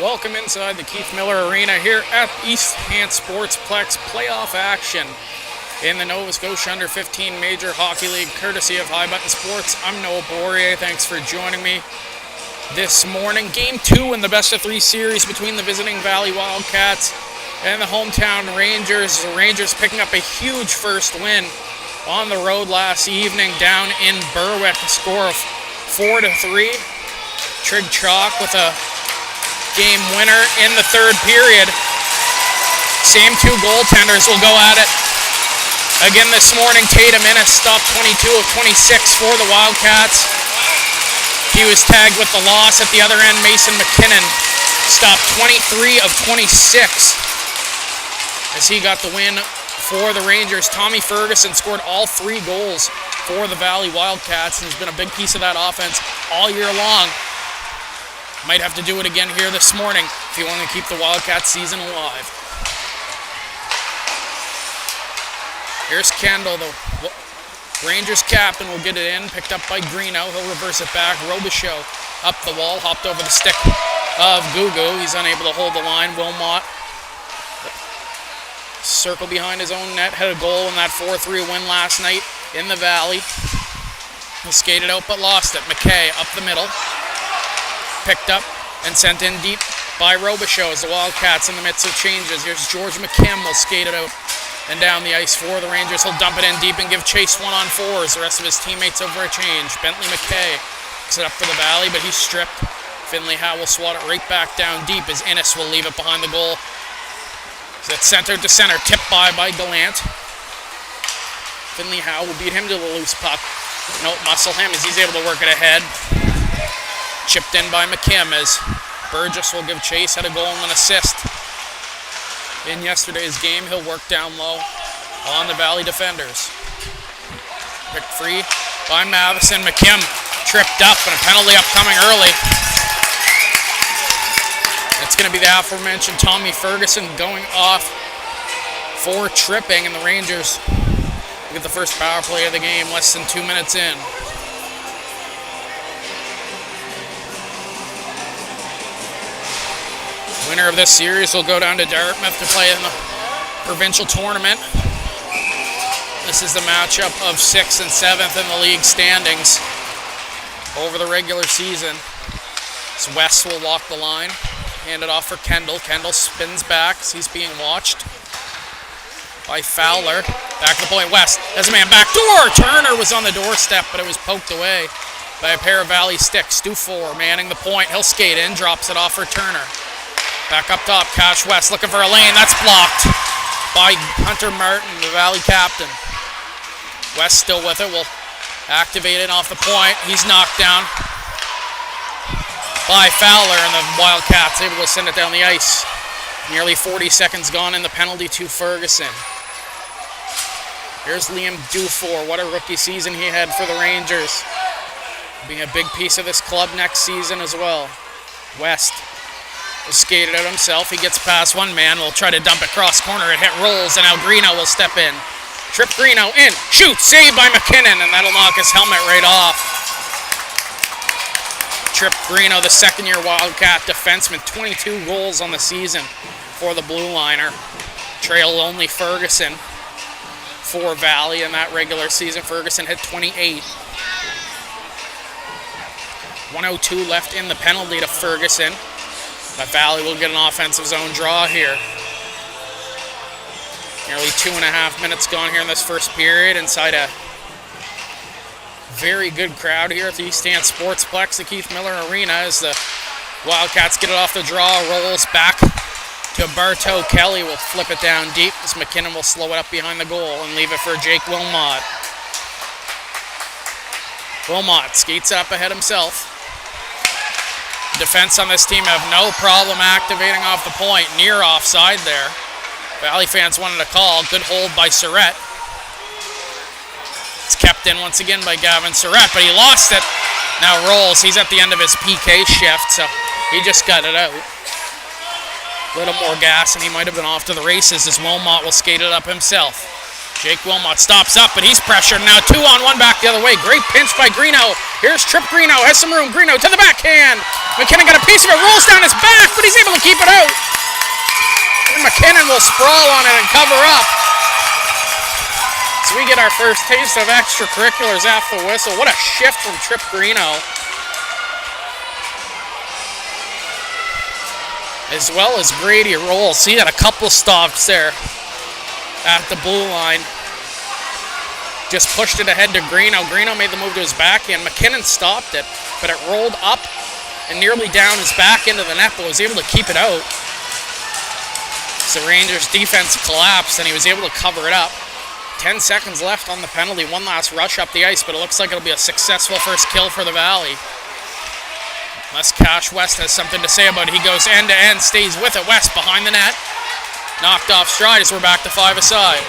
Welcome inside the Keith Miller Arena here at East Hants Sportsplex playoff action in the Nova Scotia Under 15 Major Hockey League, courtesy of High Button Sports. I'm Noah Bourrier. Thanks for joining me this morning. Game 2 in the best-of-3 series between the visiting Valley Wildcats and the hometown Rangers. The Rangers picking up a huge first win on the road last evening down in Berwick. A score of 4-3. Trig Chalk with a game winner in the third period. Same two goaltenders will go at it again this morning. Tatum Innes stopped 22 of 26 for the Wildcats. He was tagged with the loss. At the other end, Mason McKinnon stopped 23 of 26 as he got the win for the Rangers. Tommy Ferguson scored all 3 goals for the Valley Wildcats and has been a big piece of that offense all year long. Might have to do it again here this morning if you want to keep the Wildcat season alive. Here's Kendall, the Rangers captain, will get it in, picked up by Greeno. He'll reverse it back. Robichaud up the wall, hopped over the stick of Gugu. He's unable to hold the line. Wilmot circle behind his own net, had a goal in that 4-3 win last night in the Valley. He skated out but lost it. McKay up the middle, picked up and sent in deep by Robichaud as the Wildcats in the midst of changes. Here's George McKim, will skate it out and down the ice for the Rangers. He'll dump it in deep and give chase 1-on-4s. The rest of his teammates over a change. Bentley McKay picks it up for the Valley, but he's stripped. Finley Howe will swat it right back down deep as Innes will leave it behind the goal. It's center to center, tipped by Gallant. Finley Howe will beat him to the loose puck. Nope, muscle him as he's able to work it ahead. Chipped in by McKim as Burgess will give chase, had a goal and an assist in yesterday's game. He'll work down low on the Valley defenders. Picked free by Matheson. McKim tripped up and a penalty upcoming early. It's going to be the aforementioned Tommy Ferguson going off for tripping, and the Rangers get the first power play of the game less than 2 minutes in. Winner of this series will go down to Dartmouth to play in the provincial tournament. This is the matchup of 6th and 7th in the league standings over the regular season. So West will walk the line, hand it off for Kendall. Kendall spins back as he's being watched by Fowler. Back to the point, West has a man back door. Turner was on the doorstep, but it was poked away by a pair of Valley sticks. Dufour manning the point. He'll skate in, drops it off for Turner. Back up top, Cash West looking for a lane. That's blocked by Hunter Martin, the Valley captain. West still with it, will activate it off the point. He's knocked down by Fowler, and the Wildcats able to send it down the ice. Nearly 40 seconds gone in the penalty to Ferguson. Here's Liam Dufour. What a rookie season he had for the Rangers. Being a big piece of this club next season as well. West will skate it out himself. He gets past one man. Will try to dump it cross corner. It hit rolls, and now Greeno will step in. Trip Greeno in. Shoot! Saved by McKinnon, and that'll knock his helmet right off. Trip Greeno, the second-year Wildcat defenseman, 22 goals on the season for the Blue Liner. Trailed only Ferguson for Valley in that regular season. Ferguson hit 28. 1:02 left in the penalty to Ferguson. But Valley will get an offensive zone draw here. Nearly 2.5 minutes gone here in this first period inside a very good crowd here at the East Hants Sportsplex, the Keith Miller Arena, as the Wildcats get it off the draw. Rolls back to Bartow. Kelly will flip it down deep as McKinnon will slow it up behind the goal and leave it for Jake Wilmot. Wilmot skates up ahead himself. Defense on this team have no problem activating off the point. Near offside there. Valley fans wanted a call. Good hold by Surratt. It's kept in once again by Gavin Surratt, but he lost it. Now Rolls, he's at the end of his PK shift, so he just got it out. A little more gas, and he might have been off to the races as Wilmot will skate it up himself. Jake Wilmot stops up, but he's pressured now. 2-on-1 back the other way. Great pinch by Greeno. Here's Trip Greeno. Has some room. Greeno to the backhand. McKinnon got a piece of it. Rolls down his back, but he's able to keep it out. And McKinnon will sprawl on it and cover up. So we get our first taste of extracurriculars after the whistle. What a shift from Trip Greeno. As well as Grady Rolls. He had a couple stops there at the blue line. Just pushed it ahead to Greeno. Greeno made the move to his backhand. McKinnon stopped it, but it rolled up and nearly down his back into the net, but was able to keep it out. So Rangers defense collapsed, and he was able to cover it up. 10 seconds left on the penalty. One last rush up the ice, but it looks like it'll be a successful first kill for the Valley. Unless Cash West has something to say about it. He goes end to end, stays with it. West behind the net. Knocked off stride as we're back to 5-a-side.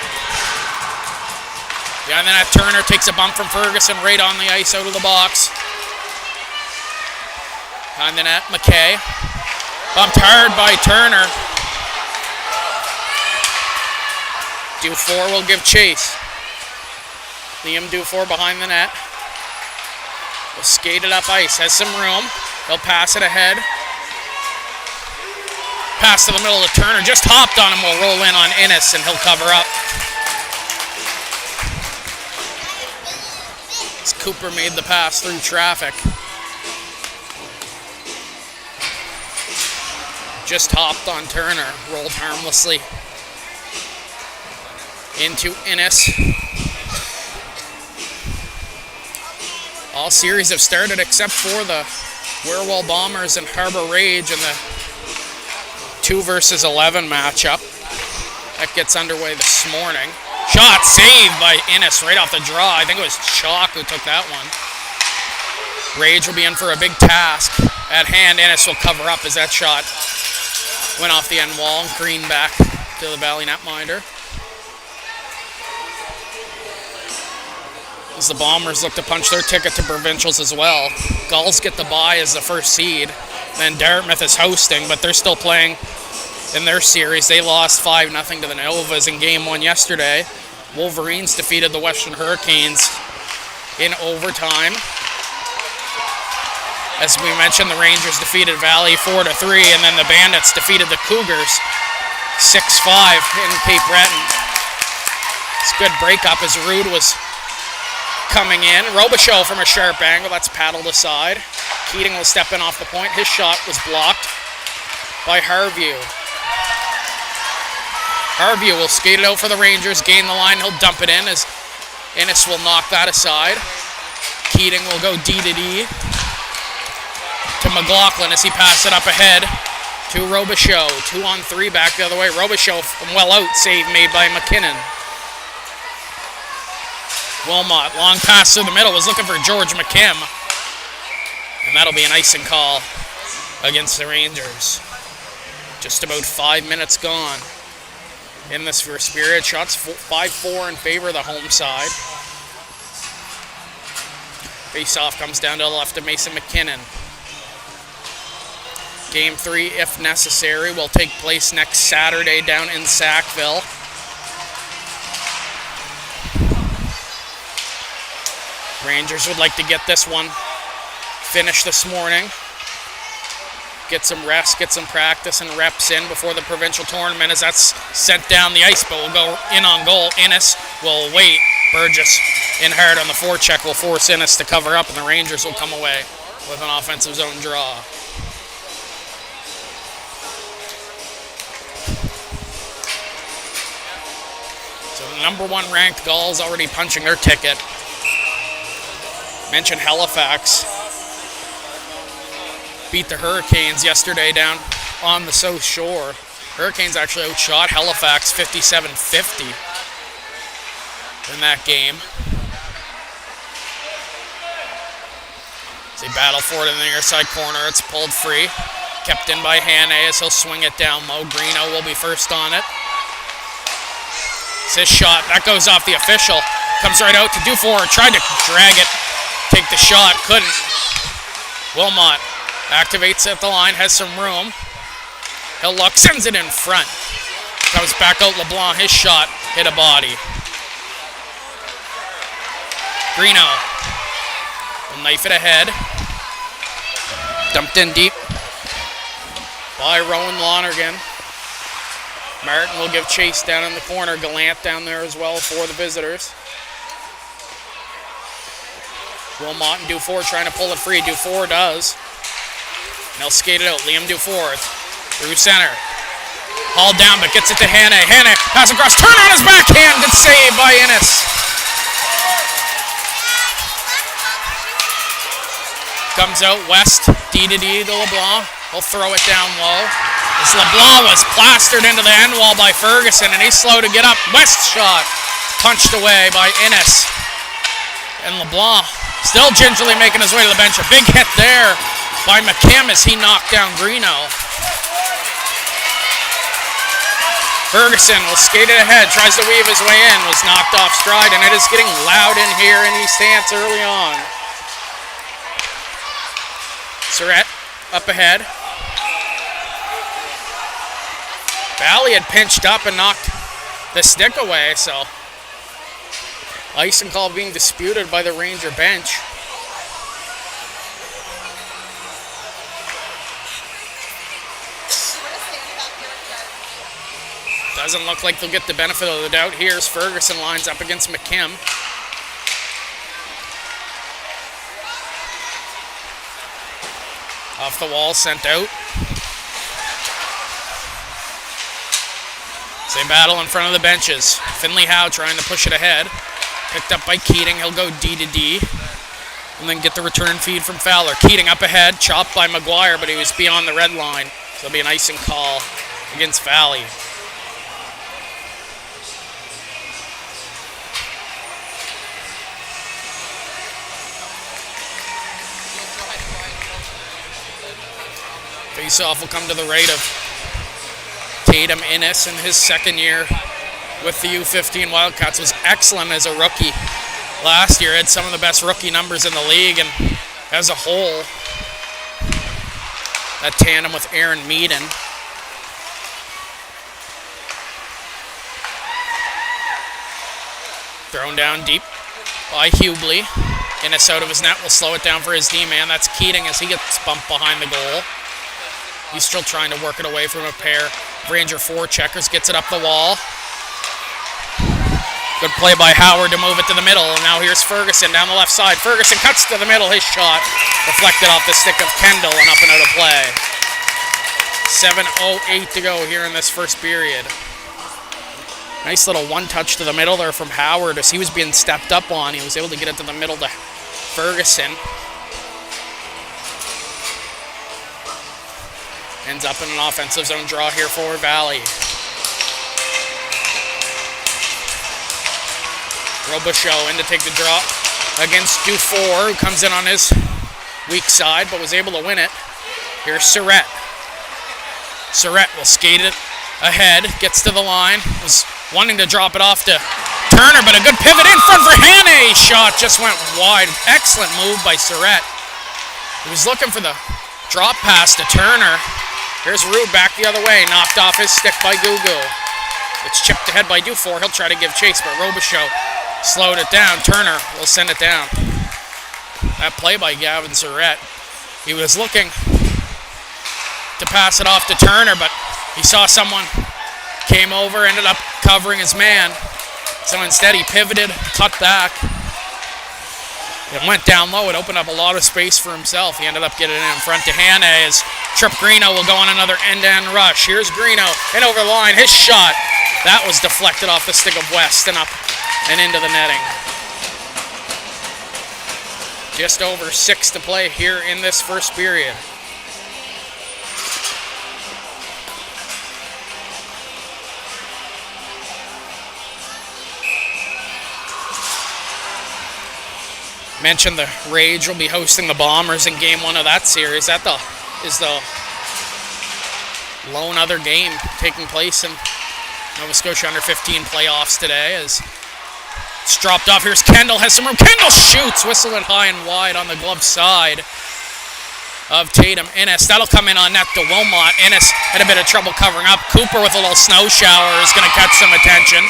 Behind the net, Turner takes a bump from Ferguson right on the ice out of the box. Behind the net, McKay. Bumped hard by Turner. Dufour will give chase. Liam Dufour behind the net. Will skate it up ice. Has some room. He'll pass it ahead. Pass to the middle of Turner. Just hopped on him. Will roll in on Innes, and he'll cover up. As Cooper made the pass through traffic. Just hopped on Turner. Rolled harmlessly into Innes. All series have started except for the Werewolf Bombers and Harbor Rage in the 2 versus 11 matchup. That gets underway this morning. Shot saved by Innes right off the draw. I think it was Chalk who took that one. Rage will be in for a big task at hand. Innes will cover up as that shot went off the end wall. Green back to the Valley netminder. As the Bombers look to punch their ticket to provincials as well. Gulls get the bye as the first seed. Then Dartmouth is hosting, but they're still playing in their series. They lost 5-0 to the Novas in Game 1 yesterday. Wolverines defeated the Western Hurricanes in overtime. As we mentioned, the Rangers defeated Valley 4-3, and then the Bandits defeated the Cougars 6-5 in Cape Breton. It's a good breakup as Rude was coming in. Robichaud from a sharp angle. That's paddled aside. Keating will step in off the point. His shot was blocked by Harview. Harview will skate it out for the Rangers. Gain the line. He'll dump it in as Innes will knock that aside. Keating will go D to D to McLaughlin as he passes it up ahead to Robichaud. 2-on-3 back the other way. Robichaud from well out. Save made by McKinnon. Wilmot, long pass through the middle, was looking for George McKim. And that'll be an icing call against the Rangers. Just about 5 minutes gone in this first period. Shots 5-4 in favor of the home side. Face-off comes down to the left of Mason McKinnon. Game 3, if necessary, will take place next Saturday down in Sackville. Rangers would like to get this one finished this morning. Get some rest, get some practice and reps in before the provincial tournament as that's sent down the ice, but will go in on goal. Innes will wait. Burgess in hard on the forecheck will force Innes to cover up, and the Rangers will come away with an offensive zone draw. So the number 1 ranked Gulls already punching their ticket. Mentioned Halifax beat the Hurricanes yesterday down on the South Shore. Hurricanes actually outshot Halifax 57-50 in that game. As they battle for it in the near side corner, it's pulled free. Kept in by Hannay as he'll swing it down low. Greeno will be first on it. It's his shot. That goes off the official. Comes right out to Dufour. Tried to drag it. Take the shot, couldn't. Wilmot activates at the line, has some room. He'll look, sends it in front. Comes back out LeBlanc, his shot hit a body. Greeno will knife it ahead. Dumped in deep by Rowan Lonergan. Martin will give chase down in the corner. Gallant down there as well for the visitors. Wilmot and Dufour trying to pull it free. Dufour does. And they'll skate it out. Liam Dufour through center. Hauled down, but gets it to Hannah. Hannah pass across. Turn on his backhand. Good save by Innes. Comes out West. D to LeBlanc. He'll throw it down low. As LeBlanc was plastered into the end wall by Ferguson, and he's slow to get up. West shot punched away by Innes. And LeBlanc still gingerly making his way to the bench. A big hit there by McKim as he knocked down Greeno. Ferguson will skate it ahead, tries to weave his way in, was knocked off stride, and it is getting loud in here in East Hants early on. Surratt up ahead. Valley had pinched up and knocked the stick away, so icing call being disputed by the Ranger bench. Doesn't look like they'll get the benefit of the doubt here as Ferguson lines up against McKim. Off the wall, sent out. Same battle in front of the benches. Finley Howe trying to push it ahead. Picked up by Keating. He'll go D to D. And then get the return feed from Fowler. Keating up ahead. Chopped by McGuire, but he was beyond the red line. So it'll be an icing call against Valley. Face-off will come to the right of Tatum Innes in his second year with the U15 Wildcats. Was excellent as a rookie last year. Had some of the best rookie numbers in the league, and as a whole, that tandem with Aaron Meaden. Thrown down deep by Hubley. Innes out of his net will slow it down for his D-man. That's Keating as he gets bumped behind the goal. He's still trying to work it away from a pair. Ranger forecheckers, gets it up the wall. Good play by Howard to move it to the middle. And now here's Ferguson down the left side. Ferguson cuts to the middle. His shot reflected off the stick of Kendall and up and out of play. 7:08 to go here in this first period. Nice little one touch to the middle there from Howard as he was being stepped up on. He was able to get it to the middle to Ferguson. Ends up in an offensive zone draw here for Valley. Robichaux in to take the draw against Dufour, who comes in on his weak side, but was able to win it. Here's Surratt. Surratt will skate it ahead, gets to the line, was wanting to drop it off to Turner, but a good pivot in front for Hannah. Shot just went wide. Excellent move by Surratt. He was looking for the drop pass to Turner. Here's Rude back the other way, knocked off his stick by Gugu. It's chipped ahead by Dufour. He'll try to give chase, but Robichaux slowed it down. Turner will send it down. That play by Gavin Surratt. He was looking to pass it off to Turner, but he saw someone came over, ended up covering his man. So instead he pivoted, cut back. It went down low. It opened up a lot of space for himself. He ended up getting it in front to Hannah as Trip Greeno will go on another end-to-end rush. Here's Greeno in over the line. His shot, that was deflected off the stick of West and up and into the netting. Just over 6 to play here in this first period. Mentioned the Rage will be hosting the Bombers in game 1 of that series. That is the lone other game taking place in Nova Scotia under 15 playoffs today. As it's dropped off. Here's Kendall, has some room. Kendall shoots, whistle it high and wide on the glove side of Tatum Innes. That'll come in on net to Wilmot. Innes had a bit of trouble covering up. Cooper with a little snow shower is going to catch some attention.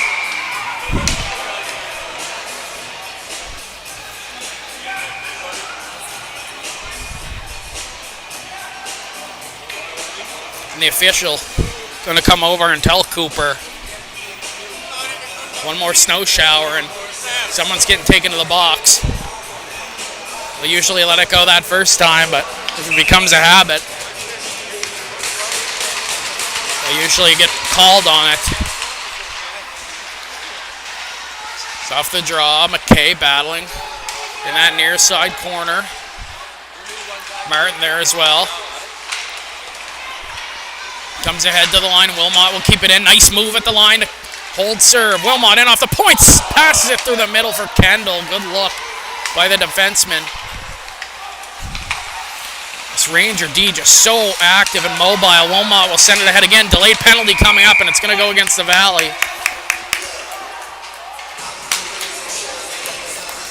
the official going to come over and tell Cooper one more snow shower and someone's getting taken to the box. They usually let it go that first time, but if it becomes a habit, they usually get called on it. It's off the draw. McKay battling in that near side corner. Martin there as well. Comes ahead to the line. Wilmot will keep it in. Nice move at the line to hold serve. Wilmot in off the points. Passes it through the middle for Kendall. Good look by the defenseman. This Ranger D just so active and mobile. Wilmot will send it ahead again. Delayed penalty coming up, and it's going to go against the Valley.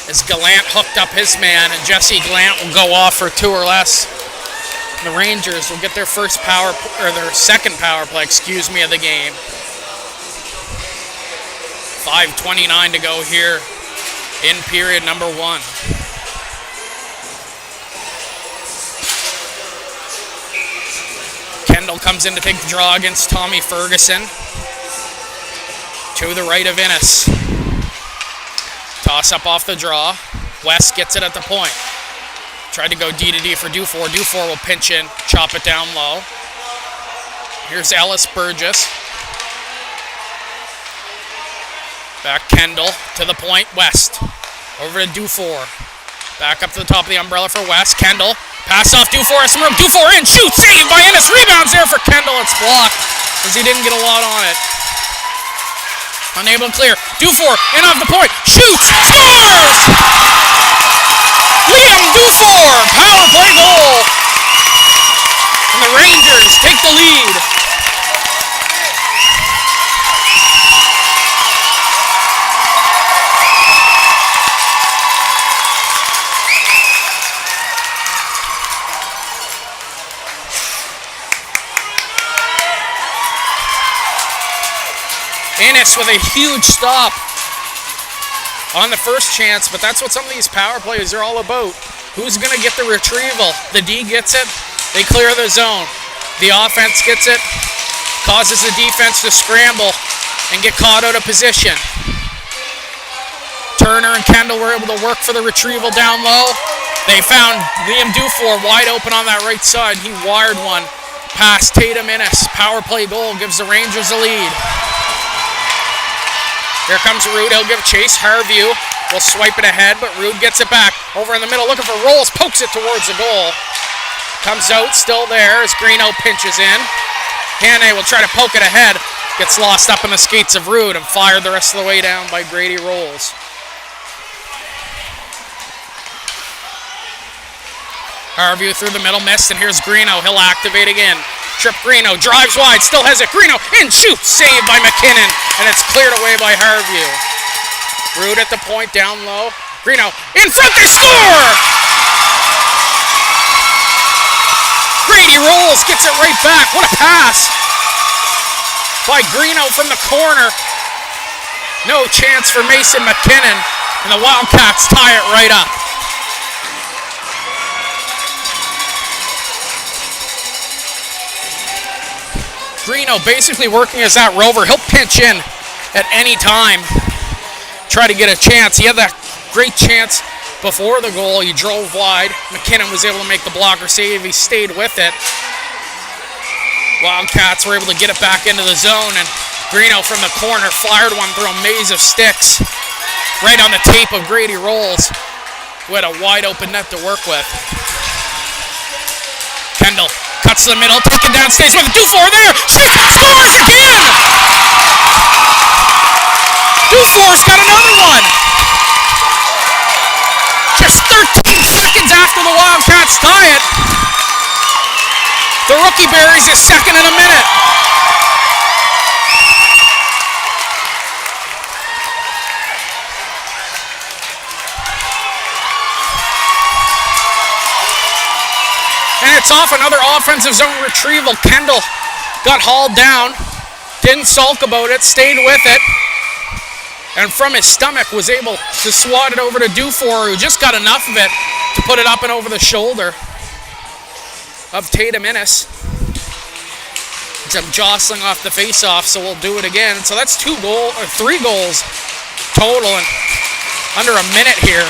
As Gallant hooked up his man, and Jesse Gallant will go off for 2 or less. The Rangers will get their their second power play, of the game. 5:29 to go here in period number 1. Kendall comes in to take the draw against Tommy Ferguson. To the right of Innes. Toss up off the draw. West gets it at the point. Tried to go D to D for Dufour. Dufour will pinch in, chop it down low. Here's Ellis Burgess. Back Kendall to the point. West. Over to Dufour. Back up to the top of the umbrella for West. Kendall. Pass off Dufour. Has some room. Dufour in. Shoot. Saved by Innes. Rebounds there for Kendall. It's blocked as he didn't get a lot on it. Unable to clear. Dufour in off the point. Shoots. Scores! Liam Dufour. Power play goal. And the Rangers take the lead. Innes with a huge stop on the first chance, but that's what some of these power plays are all about. Who's going to get the retrieval? The D gets it, they clear the zone. The offense gets it, causes the defense to scramble and get caught out of position. Turner and Kendall were able to work for the retrieval down low. They found Liam Dufour wide open on that right side. He wired one past Tatum Innes. Power play goal gives the Rangers a lead. Here comes Rude. He'll give chase. Harview will swipe it ahead, but Rude gets it back. Over in the middle, looking for Rolls. Pokes it towards the goal. Comes out, still there as Greeno pinches in. Hannay will try to poke it ahead. Gets lost up in the skates of Rude and fired the rest of the way down by Grady Rolls. Harview through the middle, missed, and here's Greeno. He'll activate again. Trip Greeno, drives wide, still has it. Greeno in, shoots, saved by McKinnon, and it's cleared away by Harview. Rude at the point, down low. Greeno in front, they score! Grady Rolls gets it right back. What a pass by Greeno from the corner. No chance for Mason McKinnon, and the Wildcats tie it right up. Greeno basically working as that rover. He'll pinch in at any time, try to get a chance. He had that great chance before the goal. He drove wide. McKinnon was able to make the blocker save. He stayed with it. Wildcats were able to get it back into the zone, and Greeno from the corner fired one through a maze of sticks right on the tape of Grady Rolls, who had a wide open net to work with. Kendall cuts to the middle, taken down, stays with it. Dufour there, shoots and scores again! Dufour's got another one! Just 13 seconds after the Wildcats tie it, the rookie buries his second in a minute. And it's off another offensive zone retrieval. Kendall got hauled down, didn't sulk about it, stayed with it, and from his stomach was able to swat it over to Dufour, who just got enough of it to put it up and over the shoulder of Tatum Innes. Some jostling off the face-off, so we'll do it again. So that's 3 goals total in under a minute here.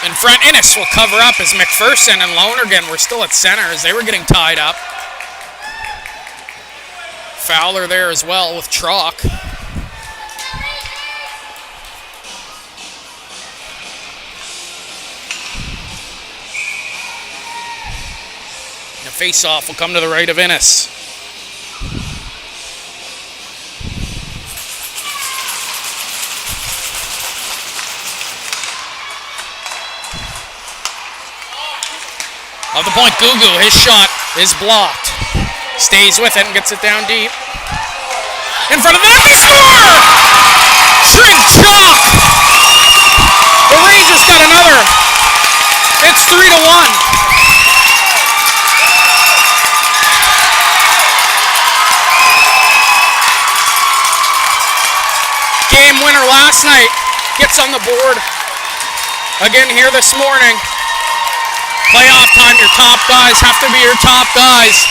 In front, Innes will cover up as McPherson and Lonergan were still at center as they were getting tied up. Fowler there as well with Chalk. The face-off will come to the right of Innes. Of the point, Gugu, his shot is blocked. Stays with it and gets it down deep. In front of them, they score! Trent Chalk! The Rangers got another. It's 3-1. Game winner last night gets on the board again here this morning. Playoff time, your top guys have to be your top guys.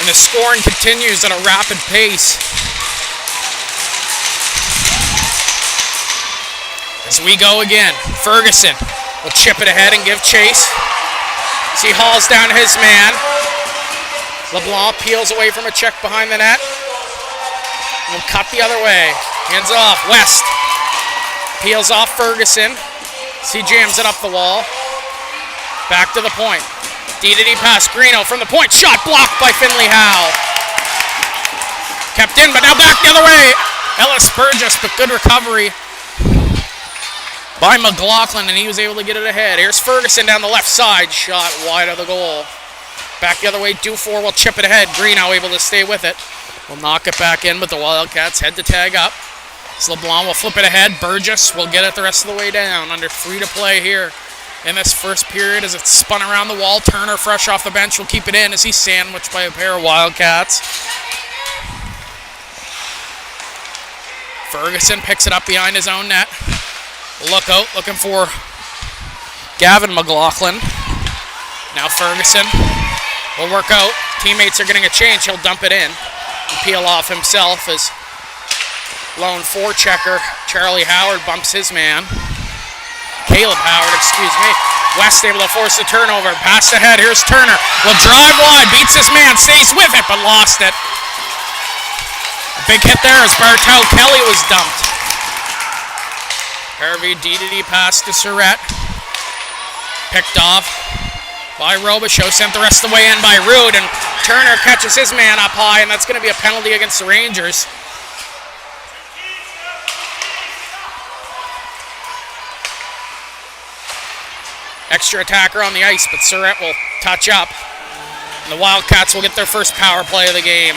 And the scoring continues at a rapid pace. As we go again, Ferguson will chip it ahead and give chase. As he hauls down his man. LeBlanc peels away from a check behind the net. Will cut the other way. Hands off. West peels off Ferguson. He jams it up the wall. Back to the point. D-to-D pass. Greeno from the point. Shot blocked by Finley Howe. Kept in, but now back the other way. Ellis Burgess, but good recovery by McLaughlin, and he was able to get it ahead. Here's Ferguson down the left side. Shot wide of the goal. Back the other way. Dufour will chip it ahead. Greeno able to stay with it. Will knock it back in, but the Wildcats head to tag up. So LeBlanc will flip it ahead. Burgess will get it the rest of the way down. Under 3 to play here in this first period as it's spun around the wall. Turner, fresh off the bench, will keep it in as he's sandwiched by a pair of Wildcats. Ferguson picks it up behind his own net. Look out, looking for Gavin McLaughlin. Now Ferguson will work out. Teammates are getting a change. He'll dump it in. Peel off himself as lone forechecker Charlie Howard bumps his man. Caleb Howard, excuse me. West able to force the turnover. Pass ahead. Here's Turner. Will drive wide. Beats his man. Stays with it, but lost it. A big hit there as Bartow Kelly was dumped. Harvey D-to-D pass to Surratt. Picked off by Robichaud, sent the rest of the way in by Rude, and Turner catches his man up high, and that's going to be a penalty against the Rangers. Extra attacker on the ice, but Surratt will touch up. And the Wildcats will get their first power play of the game.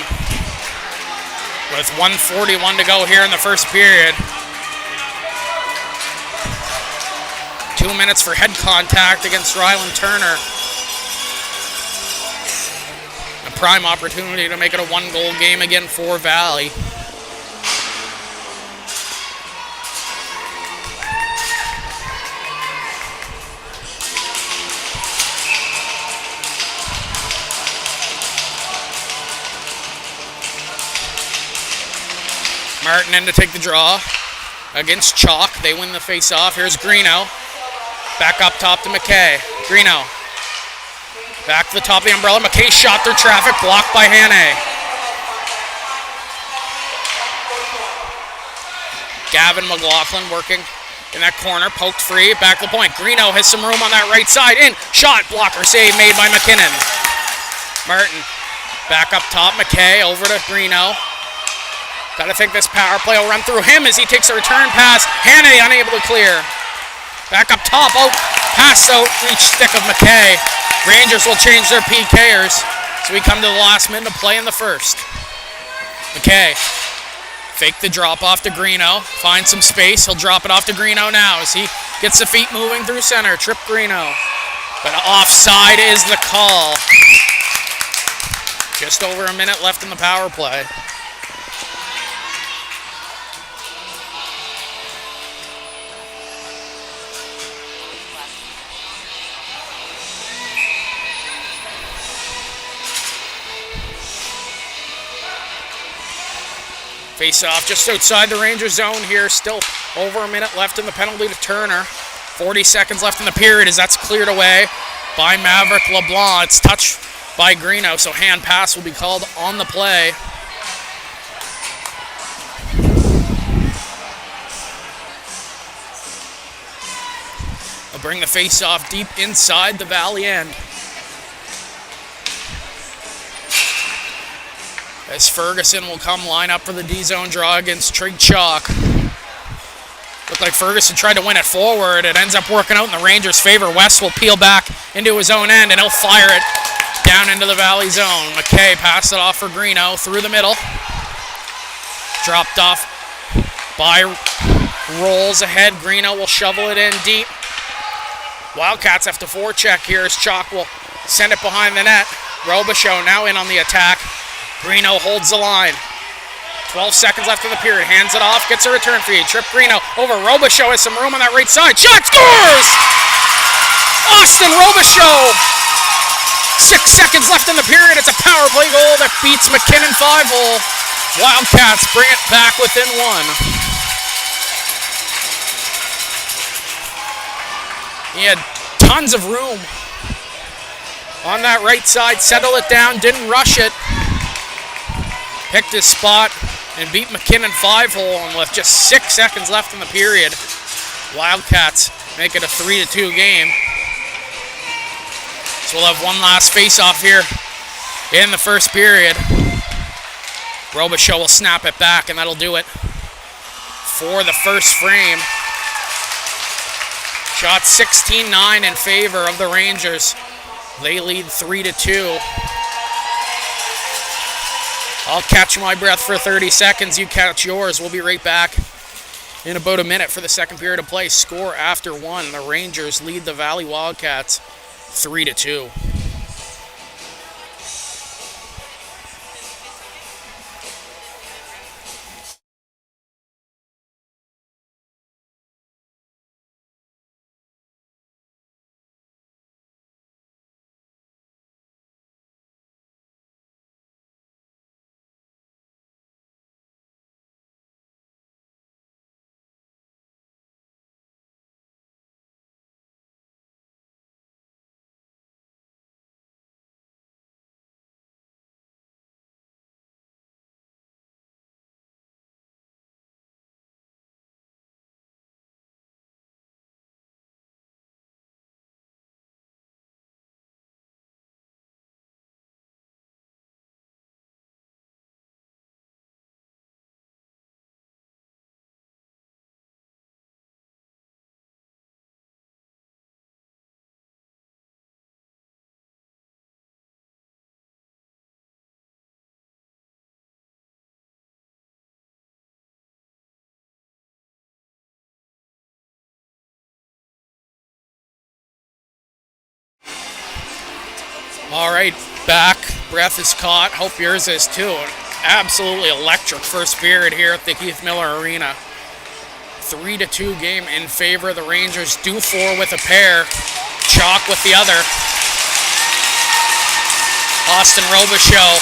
With 1:41 to go here in the first period. 2 minutes for head contact against Ryland Turner. A prime opportunity to make it a 1-goal game again for Valley. Martin in to take the draw against Chalk. They win the face-off. Here's Greeno. Back up top to McKay. Greeno. Back to the top of the umbrella. McKay shot through traffic. Blocked by Hannay. Gavin McLaughlin working in that corner. Poked free. Back to the point. Greeno has some room on that right side. In. Shot. Blocker save made by McKinnon. Martin. Back up top. McKay over to Greeno. Gotta think this power play will run through him as he takes a return pass. Hannay unable to clear. Back up top. Oh, pass out. Reach stick of McKay. Rangers will change their PKers. So we come to the last minute of play in the first. McKay. Fake the drop off to Greeno. Find some space. He'll drop it off to Greeno now as he gets the feet moving through center. Trip Greeno. But offside is the call. Just over a minute left in the power play. Face off just outside the Rangers zone here. Still over a minute left in the penalty to Turner. 40 seconds left in the period as that's cleared away by Maverick LeBlanc. It's touched by Greeno, so hand pass will be called on the play. They'll bring the face off deep inside the Valley end. As Ferguson will come line up for the D-zone draw against Trig Chalk. Looked like Ferguson tried to win it forward. It ends up working out in the Rangers' favor. West will peel back into his own end, and he'll fire it down into the Valley zone. McKay passed it off for Greeno through the middle. Dropped off by Rolls ahead. Greeno will shovel it in deep. Wildcats have to forecheck here as Chalk will send it behind the net. Robichaud now in on the attack. Greeno holds the line. 12 seconds left in the period. Hands it off. Gets a return feed. Trip Greeno over. Robichaud has some room on that right side. Shot scores! Austin Robichaud. 6 seconds left in the period. It's a power play goal that beats McKinnon 5-hole. Wildcats bring it back within one. He had tons of room on that right side. Settled it down. Didn't rush it. Picked his spot and beat McKinnon 5-hole, and with just 6 seconds left in the period, Wildcats make it a 3-2 game. So we'll have one last face-off here in the first period. Robichaud will snap it back, and that'll do it for the first frame. Shot 16-9 in favor of the Rangers. They lead 3-2. I'll catch my breath for 30 seconds. You catch yours. We'll be right back in about a minute for the second period of play. Score after one. The Rangers lead the Valley Wildcats 3-2. All right, back. Breath is caught. Hope yours is too. An absolutely electric first period here at the Keith Miller Arena. 3-2 game in favor of the Rangers. Dufour with a pair. Chalk with the other. Austin Robichaud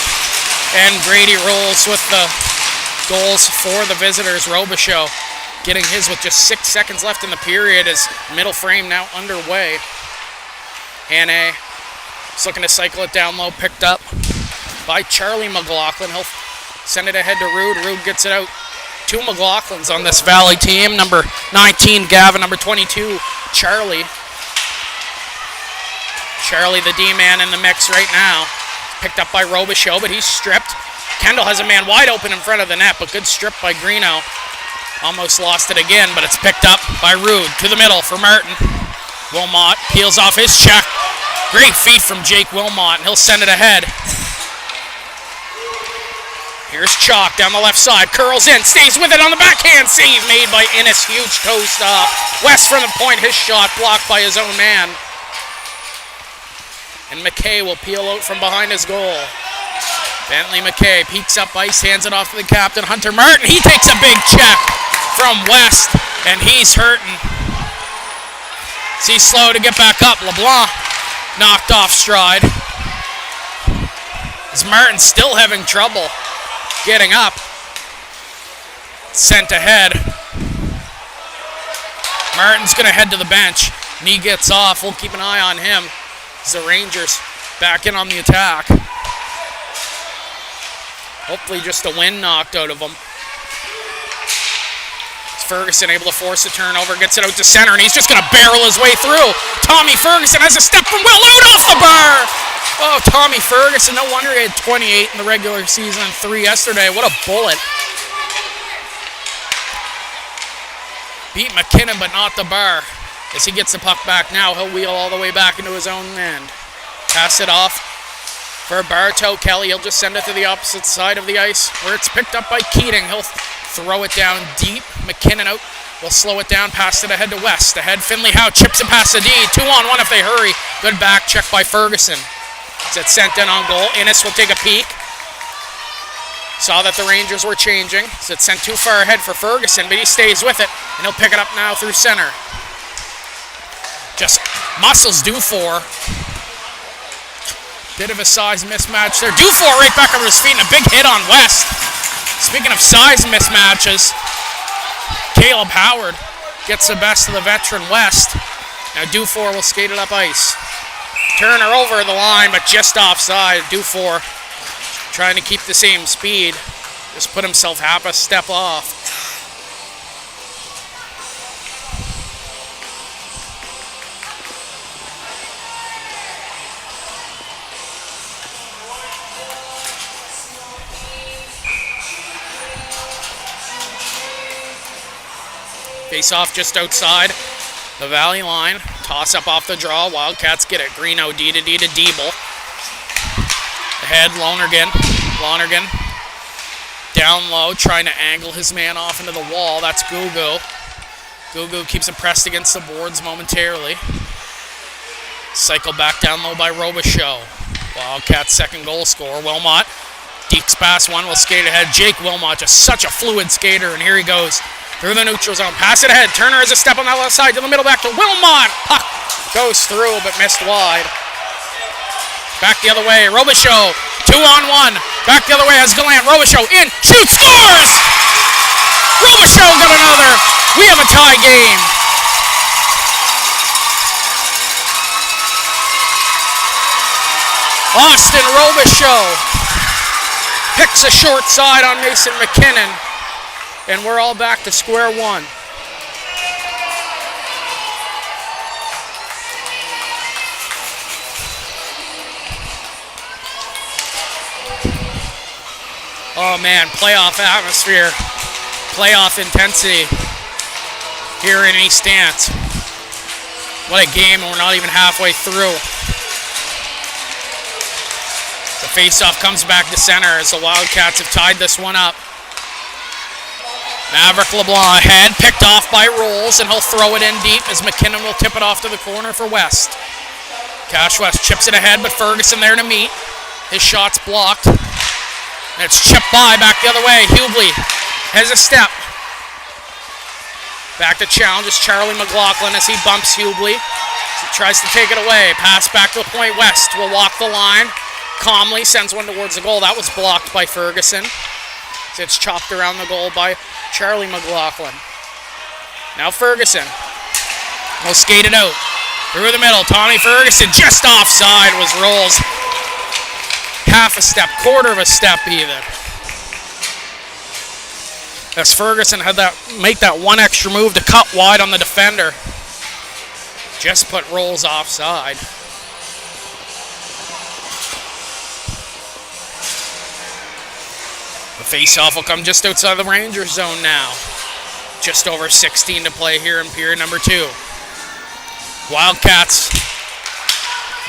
and Grady Rolls with the goals for the visitors. Robichaud getting his with just 6 seconds left in the period as middle frame now underway. Hannay is looking to cycle it down low, picked up by Charlie McLaughlin. He'll send it ahead to Rude. Rude gets it out. Two McLaughlins on this Valley team. Number 19, Gavin. Number 22, Charlie. Charlie, the D-man in the mix right now. Picked up by Robichaud, but he's stripped. Kendall has a man wide open in front of the net, but good strip by Greeno. Almost lost it again, but it's picked up by Rude. To the middle for Martin. Wilmot peels off his check. Great feed from Jake Wilmot, and he'll send it ahead. Here's Chalk down the left side. Curls in, stays with it on the backhand. Save made by Innes. Huge toe stop. West from the point. His shot blocked by his own man. And McKay will peel out from behind his goal. Bentley McKay peeks up ice, hands it off to the captain, Hunter Martin. He takes a big check from West, and he's hurting. He's slow to get back up. LeBlanc knocked off stride. Is Martin still having trouble getting up? Sent ahead. Martin's going to head to the bench. Knee gets off. We'll keep an eye on him as the Rangers back in on the attack. Hopefully just a wind knocked out of him. Ferguson able to force a turnover, gets it out to center, and he's just going to barrel his way through. Tommy Ferguson has a step from Will out off the bar. Oh, Tommy Ferguson, no wonder he had 28 in the regular season and 3 yesterday. What a bullet. Beat McKinnon, but not the bar. As he gets the puck back now, he'll wheel all the way back into his own end. Pass it off for Bartow. Kelly, he'll just send it to the opposite side of the ice, where it's picked up by Keating. He'll throw it down deep. McKinnon out. Will slow it down. Pass it ahead to West. Ahead Finley Howe chips it past the D. 2-on-1 if they hurry. Good back check by Ferguson. It's sent in on goal. Innes will take a peek. Saw that the Rangers were changing. So it's sent too far ahead for Ferguson, but he stays with it, and he'll pick it up now through center. Just muscles Dufour. Bit of a size mismatch there. Dufour right back over his feet, and a big hit on West. Speaking of size mismatches, Caleb Howard gets the best of the veteran West. Now Dufour will skate it up ice. Turner over the line, but just offside. Dufour trying to keep the same speed. Just put himself half a step off. Face off just outside the Valley line. Toss up off the draw. Wildcats get it. Greeno D to Diebel. Ahead, Lonergan. Down low, trying to angle his man off into the wall. That's Gugu. Gugu keeps it pressed against the boards momentarily. Cycle back down low by Robichaud. Wildcats' second goal scorer. Wilmot. Deeks pass one. Will skate ahead. Jake Wilmot, just such a fluid skater, and here he goes. Through the neutral zone. Pass it ahead. Turner has a step on that left side to the middle back to Wilmot. Puck goes through but missed wide. Back the other way. Robichaud. 2-on-1. Back the other way as Gallant. Robichaud in. Shoots. Scores! Robichaud got another. We have a tie game. Austin Robichaud picks a short side on Mason McKinnon. And we're all back to square one. Oh man, playoff atmosphere, playoff intensity here in East Stance. What a game, and we're not even halfway through. The faceoff comes back to center as the Wildcats have tied this one up. Maverick LeBlanc ahead, picked off by Rolls, and he'll throw it in deep as McKinnon will tip it off to the corner for West. Cash West chips it ahead, but Ferguson there to meet. His shot's blocked. And it's chipped by, back the other way. Hubley has a step. Back to challenge is Charlie McLaughlin as he bumps Hubley. He tries to take it away. Pass back to the point. West will walk the line. Calmly sends one towards the goal. That was blocked by Ferguson. It's chopped around the goal by Charlie McLaughlin. Now Ferguson will skate it out. Through the middle, Tommy Ferguson just offside was Rolls. Half a step, quarter of a step even. As Ferguson had that make that one extra move to cut wide on the defender. Just put Rolls offside. The face-off will come just outside the Rangers zone now. Just over 16 to play here in period number 2. Wildcats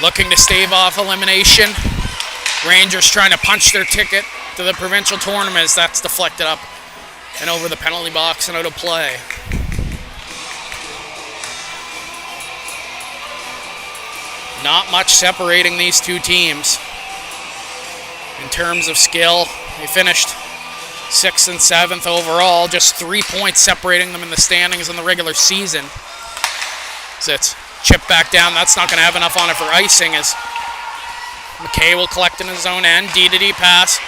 looking to stave off elimination. Rangers trying to punch their ticket to the provincial tournaments. That's deflected up and over the penalty box and out of play. Not much separating these two teams. in terms of skill. They finished 6th and 7th overall, just 3 points separating them in the standings in the regular season. So it's chipped back down. That's not going to have enough on it for icing as McKay will collect in his own end. D-to-D pass.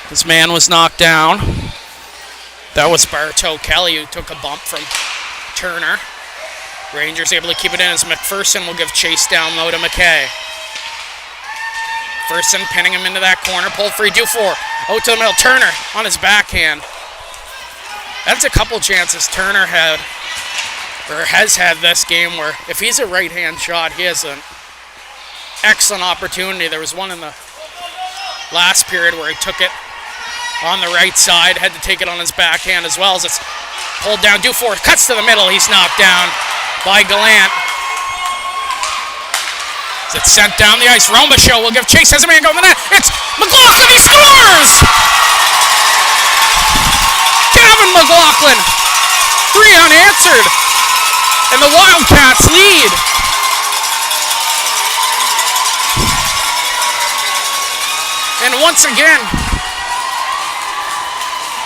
This man was knocked down. That was Bartow Kelly who took a bump from Turner. Rangers able to keep it in as McPherson will give chase down low to McKay. McPherson pinning him into that corner. Pulled free, Dufour. Out to the middle. Turner on his backhand. That's a couple chances Turner had, or has had this game, where if he's a right-hand shot, he has an excellent opportunity. There was one in the last period where he took it on the right side, had to take it on his backhand as well as it's pulled down. Dufour cuts to the middle. He's knocked down by Gallant. As it's sent down the ice. Rombachel will give chase. Has a man go in the net. It's McLaughlin. He scores! Gavin McLaughlin. 3 unanswered. And the Wildcats lead. And once again,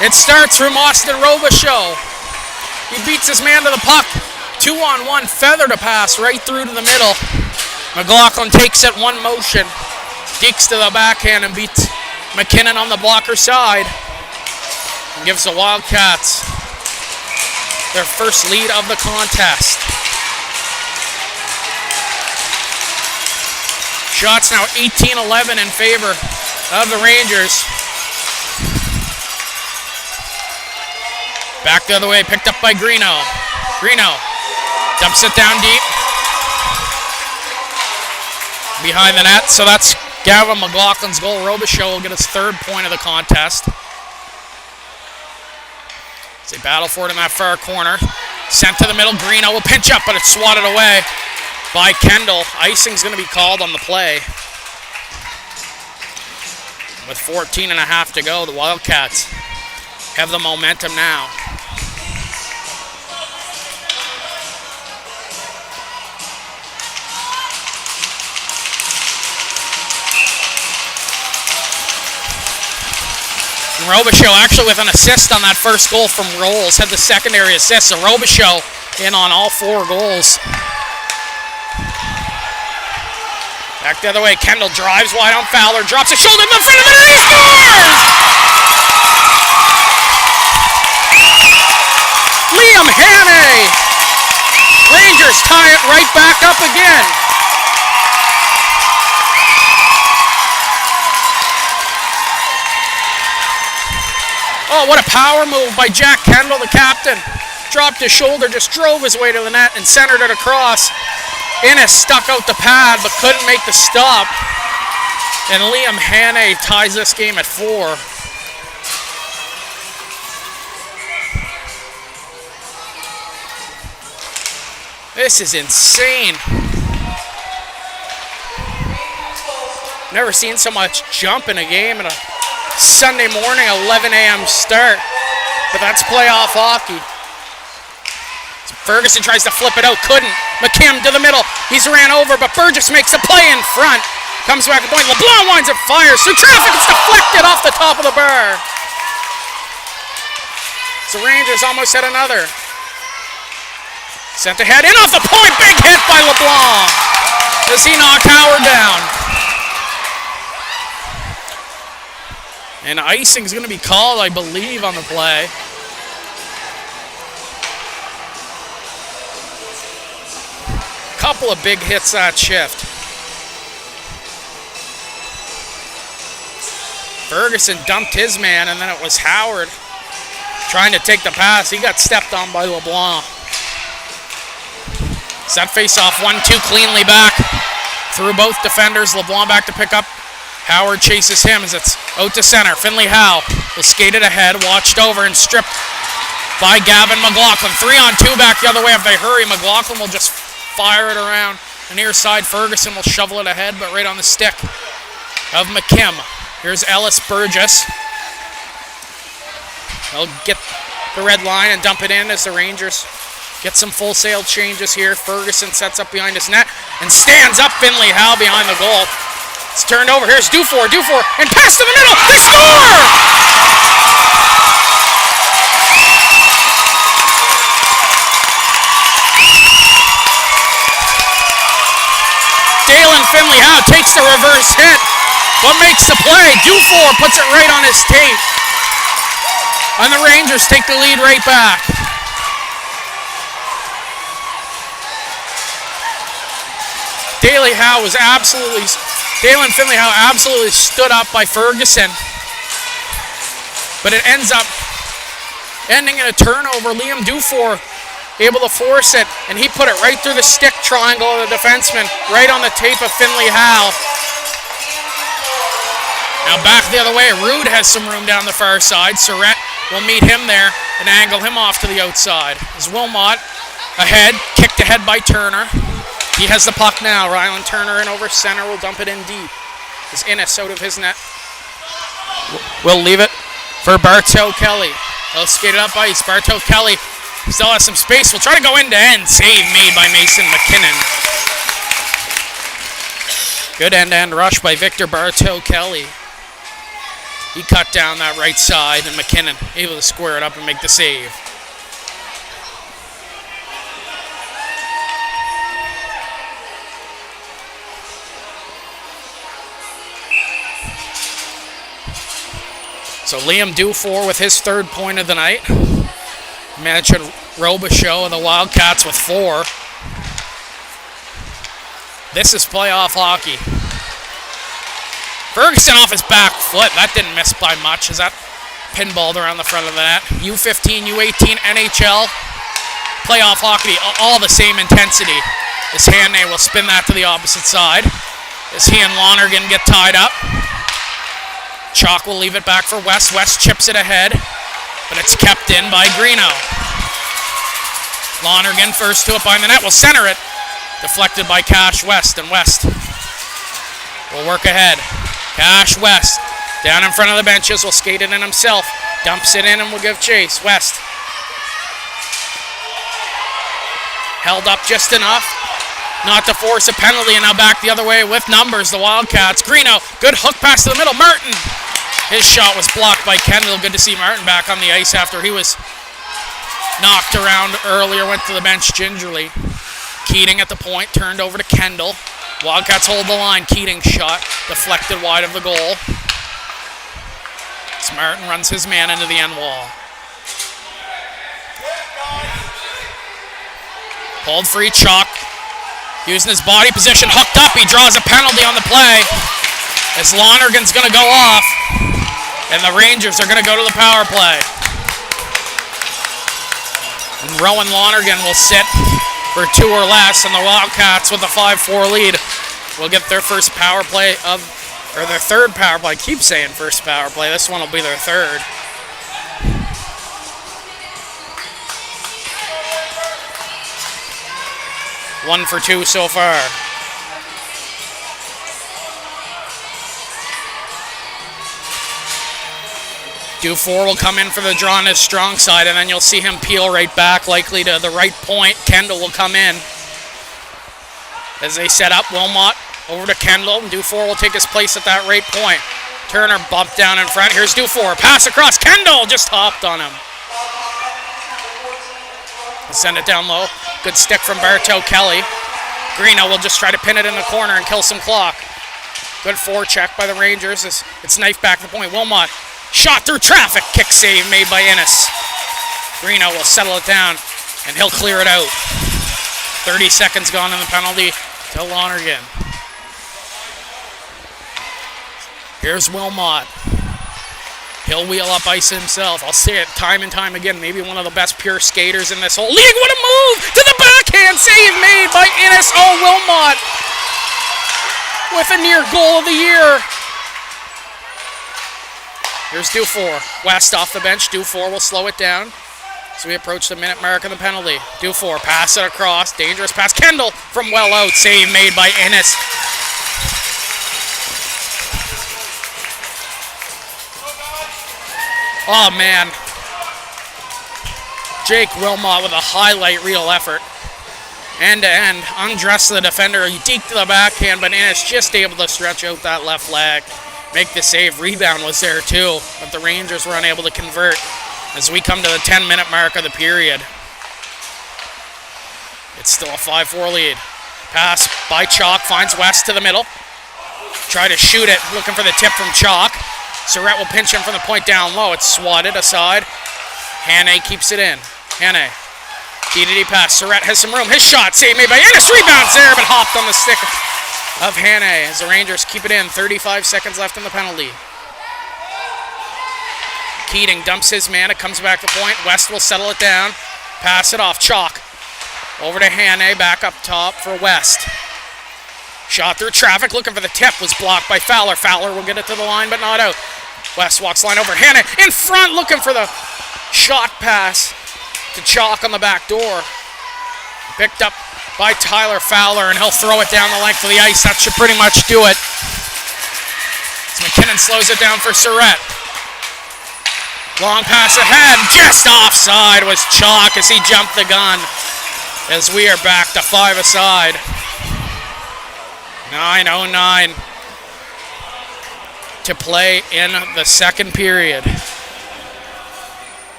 it starts from Austin Robichaud. He beats his man to the puck. 2-on-1, feather to pass right through to the middle. McLaughlin takes it one motion. Deeks to the backhand and beats McKinnon on the blocker side. And gives the Wildcats their first lead of the contest. Shots now 18-11 in favor of the Rangers. Back the other way, picked up by Greeno. Greeno dumps it down deep. Behind the net, so that's Gavin McLaughlin's goal. Robichaud will get his 3rd point of the contest. As they battle for it in that far corner. Sent to the middle, Greeno will pinch up, but it's swatted away by Kendall. Icing's going to be called on the play. With 14.5 to go, the Wildcats have the momentum now. And Robichaud actually with an assist on that first goal from Rolls, had the secondary assist, so Robichaud in on all 4 goals. Back the other way, Kendall drives wide on Fowler, drops his shoulder in the front of the net, he scores! Liam Hannay! Rangers tie it right back up again. Oh, what a power move by Jack Kendall, the captain. Dropped his shoulder, just drove his way to the net and centered it across. Innes stuck out the pad but couldn't make the stop. And Liam Hannay ties this game at 4. This is insane. Never seen so much jump in a game in a Sunday morning, 11 a.m. start. But that's playoff hockey. Ferguson tries to flip it out, couldn't. McKim to the middle. He's ran over, but Burgess makes a play in front. Comes back to point. LeBlanc winds up, fires. So traffic is deflected off the top of the bar. So Rangers almost had another. Sent ahead, in off the point. Big hit by LeBlanc. Does he knock Howard down? And icing's going to be called, I believe, on the play. Couple of big hits that shift. Ferguson dumped his man, and then it was Howard trying to take the pass. He got stepped on by LeBlanc. Set face-off, 1-2 cleanly back through both defenders. LeBlanc back to pick up. Howard chases him as it's out to center. Finley Howe will skate it ahead, watched over and stripped by Gavin McLaughlin. 3-on-2 back the other way. If they hurry, McLaughlin will just fire it around the near side. Ferguson will shovel it ahead, but right on the stick of McKim. Here's Ellis Burgess. They'll get the red line and dump it in as the Rangers Get some full sail changes here. Ferguson sets up behind his net and stands up Finley Howe behind the goal. It's turned over. Here's Dufour, and pass to the middle. They score! Dalen Finley Howe takes the reverse hit, but makes the play. Dufour puts it right on his tape. And the Rangers take the lead right back. Dalen Finley Howe absolutely stood up by Ferguson. But it ends up ending in a turnover. Liam Dufour able to force it, and he put it right through the stick triangle of the defenseman, right on the tape of Finley Howe. Now back the other way, Rude has some room down the far side. Surrett will meet him there and angle him off to the outside. As Wilmot ahead, kicked ahead by Turner. He has the puck now. Rylan Turner in over center will dump it in deep. Is Innes out of his net. We'll leave it for Bartow Kelly. He'll skate it up ice. Bartow Kelly still has some space. We'll try to go end to end. Save made by Mason McKinnon. Good end-to-end rush by Victor Bartow Kelly. He cut down that right side, and McKinnon able to square it up and make the save. So Liam Dufour with his third point of the night. Mentioned Robichaud and the Wildcats with 4. This is playoff hockey. Ferguson off his back foot. That didn't miss by much as that pinballed around the front of the net. U15, U18, NHL. Playoff hockey, all the same intensity. As Hanley will spin that to the opposite side. As he and Lonergan get tied up. Chalk will leave it back for West. West chips it ahead, but it's kept in by Greeno. Lonergan first to it behind the net. Will center it. Deflected by Cash West, and West will work ahead. Cash West down in front of the benches. Will skate it in himself. Dumps it in and will give chase. West held up just enough not to force a penalty, and now back the other way with numbers. The Wildcats. Greeno, good hook pass to the middle. Martin. His shot was blocked by Kendall. Good to see Martin back on the ice after he was knocked around earlier. Went to the bench gingerly. Keating at the point, turned over to Kendall. Wildcats hold the line. Keating's shot deflected wide of the goal. As Martin runs his man into the end wall. Pulled free, Chalk. Using his body position, hooked up. He draws a penalty on the play. As Lonergan's going to go off. And the Rangers are going to go to the power play. And Rowan Lonergan will sit for 2 or less, and the Wildcats with a 5-4 lead will get their first power play or their third power play. I keep saying first power play. This one will be their third. One for 2 so far. Dufour will come in for the draw on his strong side, and then you'll see him peel right back, likely to the right point. Kendall will come in. As they set up, Wilmot over to Kendall, and Dufour will take his place at that right point. Turner bumped down in front. Here's Dufour. Pass across. Kendall just hopped on him. He'll send it down low. Good stick from Bartow Kelly. Greeno will just try to pin it in the corner and kill some clock. Good forecheck by the Rangers. It's knifed back to the point. Wilmot. Shot through traffic. Kick save made by Innes. Greeno will settle it down, and he'll clear it out. 30 seconds gone in the penalty to Lonergan. Here's Wilmot. He'll wheel up ice himself. I'll say it time and time again. Maybe one of the best pure skaters in this whole league. What a move! To the backhand. Save made by Innes. Oh, Wilmot with a near goal of the year. Here's Dufour. West off the bench. Dufour will slow it down. So we approach the minute mark of the penalty. Dufour pass it across. Dangerous pass. Kendall from well out. Save made by Innes. Oh, man. Jake Wilmot with a highlight reel effort. End to end, undressed the defender, he deked to the backhand, but Innes just able to stretch out that left leg. Make the save. Rebound was there too, but the Rangers were unable to convert as we come to the 10-minute mark of the period. It's still a 5-4 lead. Pass by Chalk, finds West to the middle. Try to shoot it, looking for the tip from Chalk. Surratt will pinch him from the point down low. It's swatted aside. Hannay keeps it in. Hannay. DDD pass. Surratt has some room. His shot saved made by Innes. Rebounds there, but hopped on the stick of Hannay as the Rangers keep it in. 35 seconds left in the penalty. Keating dumps his man. It comes back to point. West will settle it down. Pass it off. Chalk. Over to Hannay. Back up top for West. Shot through traffic. Looking for the tip. Was blocked by Fowler. Fowler will get it to the line, but not out. West walks line over. Hannay in front. Looking for the shot pass to Chalk on the back door. Picked up by Tyler Fowler, and he'll throw it down the length of the ice. That should pretty much do it. As McKinnon slows it down for Surratt. Long pass ahead. Just offside was Chalk as he jumped the gun. As we are back to 5 aside. 9:09 to play in the second period.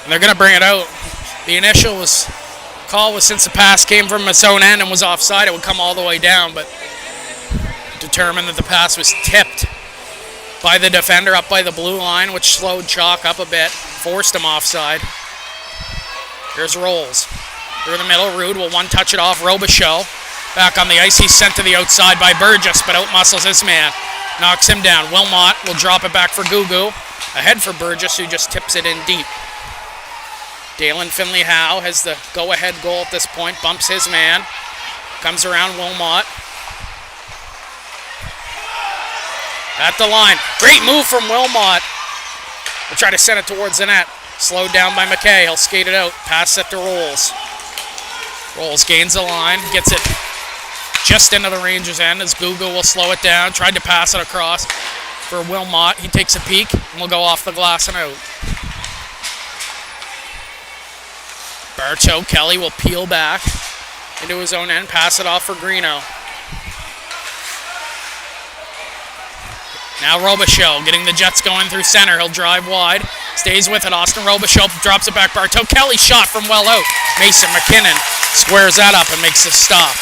And they're going to bring it out. The initial call was since the pass came from its own end and was offside, it would come all the way down, but determined that the pass was tipped by the defender up by the blue line, which slowed Chalk up a bit, forced him offside. Here's Rolls. Through the middle, Rude will one-touch it off. Robichaud back on the ice. He's sent to the outside by Burgess, but outmuscles his man. Knocks him down. Wilmot will drop it back for Gugu. Ahead for Burgess, who just tips it in deep. Dalen Finley-Howe has the go-ahead goal at this point. Bumps his man. Comes around Wilmot. At the line. Great move from Wilmot. We'll try to send it towards the net. Slowed down by McKay. He'll skate it out. Pass it to Rolls. Rolls gains the line. Gets it just into the Rangers' end as Gugu will slow it down. Tried to pass it across for Wilmot. He takes a peek and will go off the glass and out. Bartow Kelly will peel back into his own end. Pass it off for Greeno. Now Robichaud getting the Jets going through center. He'll drive wide. Stays with it. Austin Robichaud drops it back. Bartow Kelly shot from well out. Mason McKinnon squares that up and makes the stop.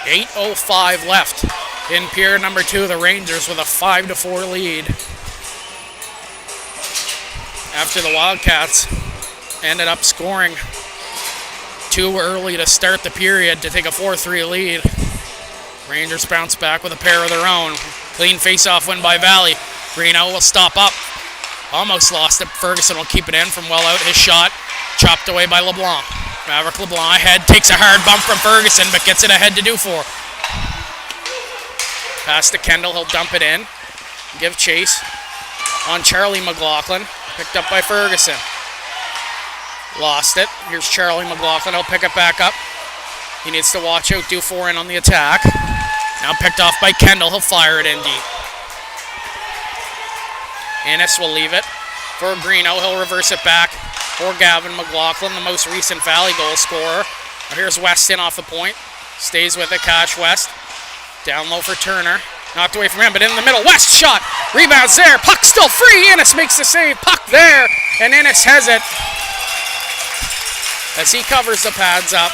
.05 left in period number 2. The Rangers with a 5-4 lead. After the Wildcats ended up scoring too early to start the period to take a 4-3 lead. Rangers bounce back with a pair of their own. Clean face-off win by Valley. Greeno will stop up. Almost lost it. Ferguson will keep it in from well out. His shot chopped away by LeBlanc. Maverick LeBlanc ahead. Takes a hard bump from Ferguson, but gets it ahead to Dufour. Pass to Kendall. He'll dump it in. Give chase on Charlie McLaughlin. Picked up by Ferguson. Lost it. Here's Charlie McLaughlin. He'll pick it back up. He needs to watch out Dufour in on the attack. Now picked off by Kendall. He'll fire it in deep. Innes will leave it for Greeno. He'll reverse it back for Gavin McLaughlin, the most recent Valley goal scorer. Now here's West in off the point. Stays with it. Cash West. Down low for Turner. Knocked away from him, but in the middle. West shot. Rebounds there. Puck still free. Innes makes the save. Puck there. And Innes has it as he covers the pads up.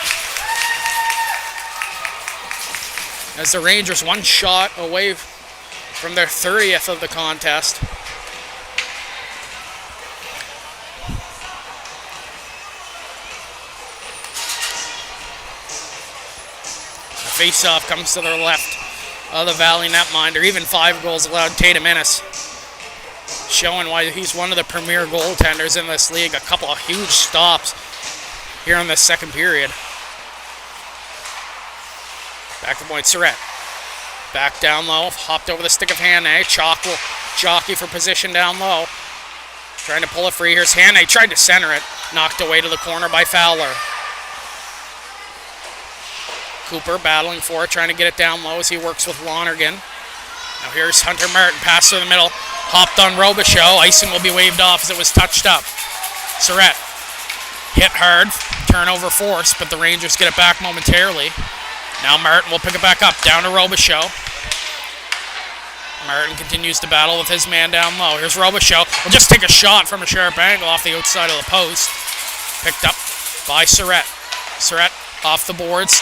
As the Rangers one shot away from their 30th of the contest. The face-off comes to the left of the Valley netminder. Even 5 goals allowed. Tatum Innes showing why he's one of the premier goaltenders in this league. A couple of huge stops here in this second period. Back to point, Surratt. Back down low, hopped over the stick of Hannay. Chalk will jockey for position down low. Trying to pull it free. Here's Hannah. He tried to center it. Knocked away to the corner by Fowler. Cooper battling for it, trying to get it down low as he works with Lonergan. Now here's Hunter Martin. Pass through the middle. Hopped on Robichaud. Icing will be waved off as it was touched up. Surratt hit hard. Turnover forced, but the Rangers get it back momentarily. Now Martin will pick it back up. Down to Robichaud. Martin continues to battle with his man down low. Here's Robichaud. Will just take a shot from a sharp angle off the outside of the post. Picked up by Surratt. Surratt off the boards.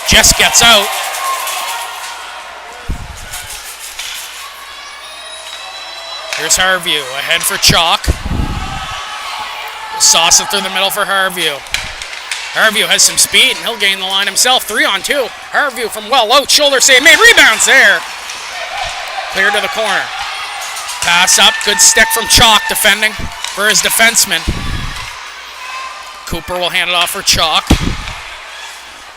Just gets out. Here's Harview. Ahead for Chalk. Sauce it through the middle for Harview. Harview has some speed, and he'll gain the line himself. 3-on-2. Harview from well out. Shoulder save made. Rebounds there. Clear to the corner. Pass up. Good stick from Chalk defending for his defenseman. Cooper will hand it off for Chalk.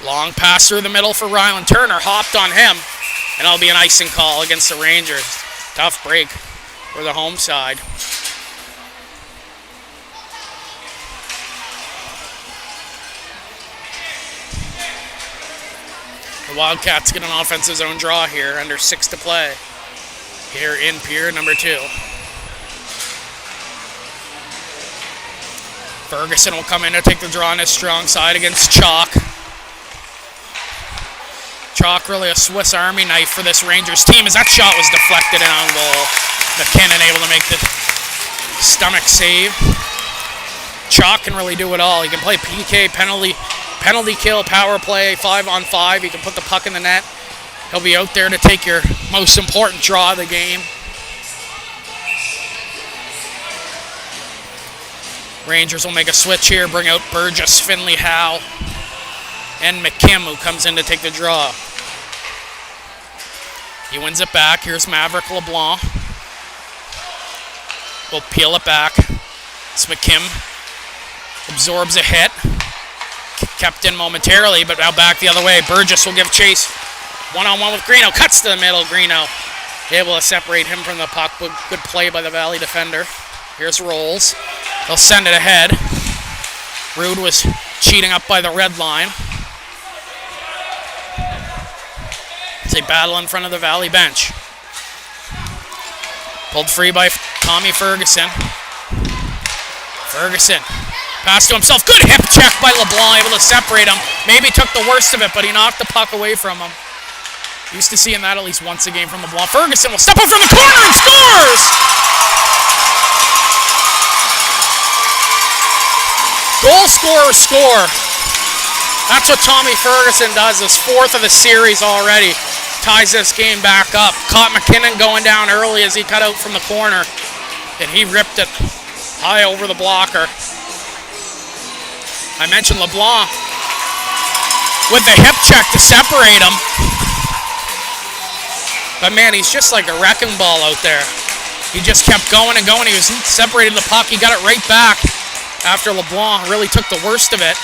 Long pass through the middle for Ryland Turner. Hopped on him. And it'll be an icing call against the Rangers. Tough break for the home side. The Wildcats get an offensive zone draw here. Under 6 to play. Here in period number 2. Ferguson will come in to take the draw on his strong side against Chalk. Chalk really a Swiss Army knife for this Rangers team as that shot was deflected and on goal. McKinnon able to make the stomach save. Chalk can really do it all. He can play PK, penalty kill, power play, 5-on-5. He can put the puck in the net. He'll be out there to take your most important draw of the game. Rangers will make a switch here, bring out Burgess, Finley, Howe, and McKim, who comes in to take the draw. He wins it back. Here's Maverick LeBlanc. We'll peel it back. It's McKim. Absorbs a hit. Kept in momentarily, but now back the other way. Burgess will give chase. One-on-one with Greeno. Cuts to the middle. Greeno able to separate him from the puck. Good play by the Valley defender. Here's Rolls. They'll send it ahead. Rude was cheating up by the red line. It's a battle in front of the Valley bench. Pulled free by Tommy Ferguson. Ferguson. Pass to himself. Good hip check by LeBlanc. Able to separate him. Maybe took the worst of it, but he knocked the puck away from him. Used to seeing that at least once a game from LeBlanc. Ferguson will step up from the corner and scores! Goal scorer score. That's what Tommy Ferguson does. His 4th of the series already. Ties this game back up. Caught McKinnon going down early as he cut out from the corner. And he ripped it high over the blocker. I mentioned LeBlanc with the hip check to separate him. But man, he's just like a wrecking ball out there. He just kept going and going. He was separated the puck. He got it right back after LeBlanc really took the worst of it.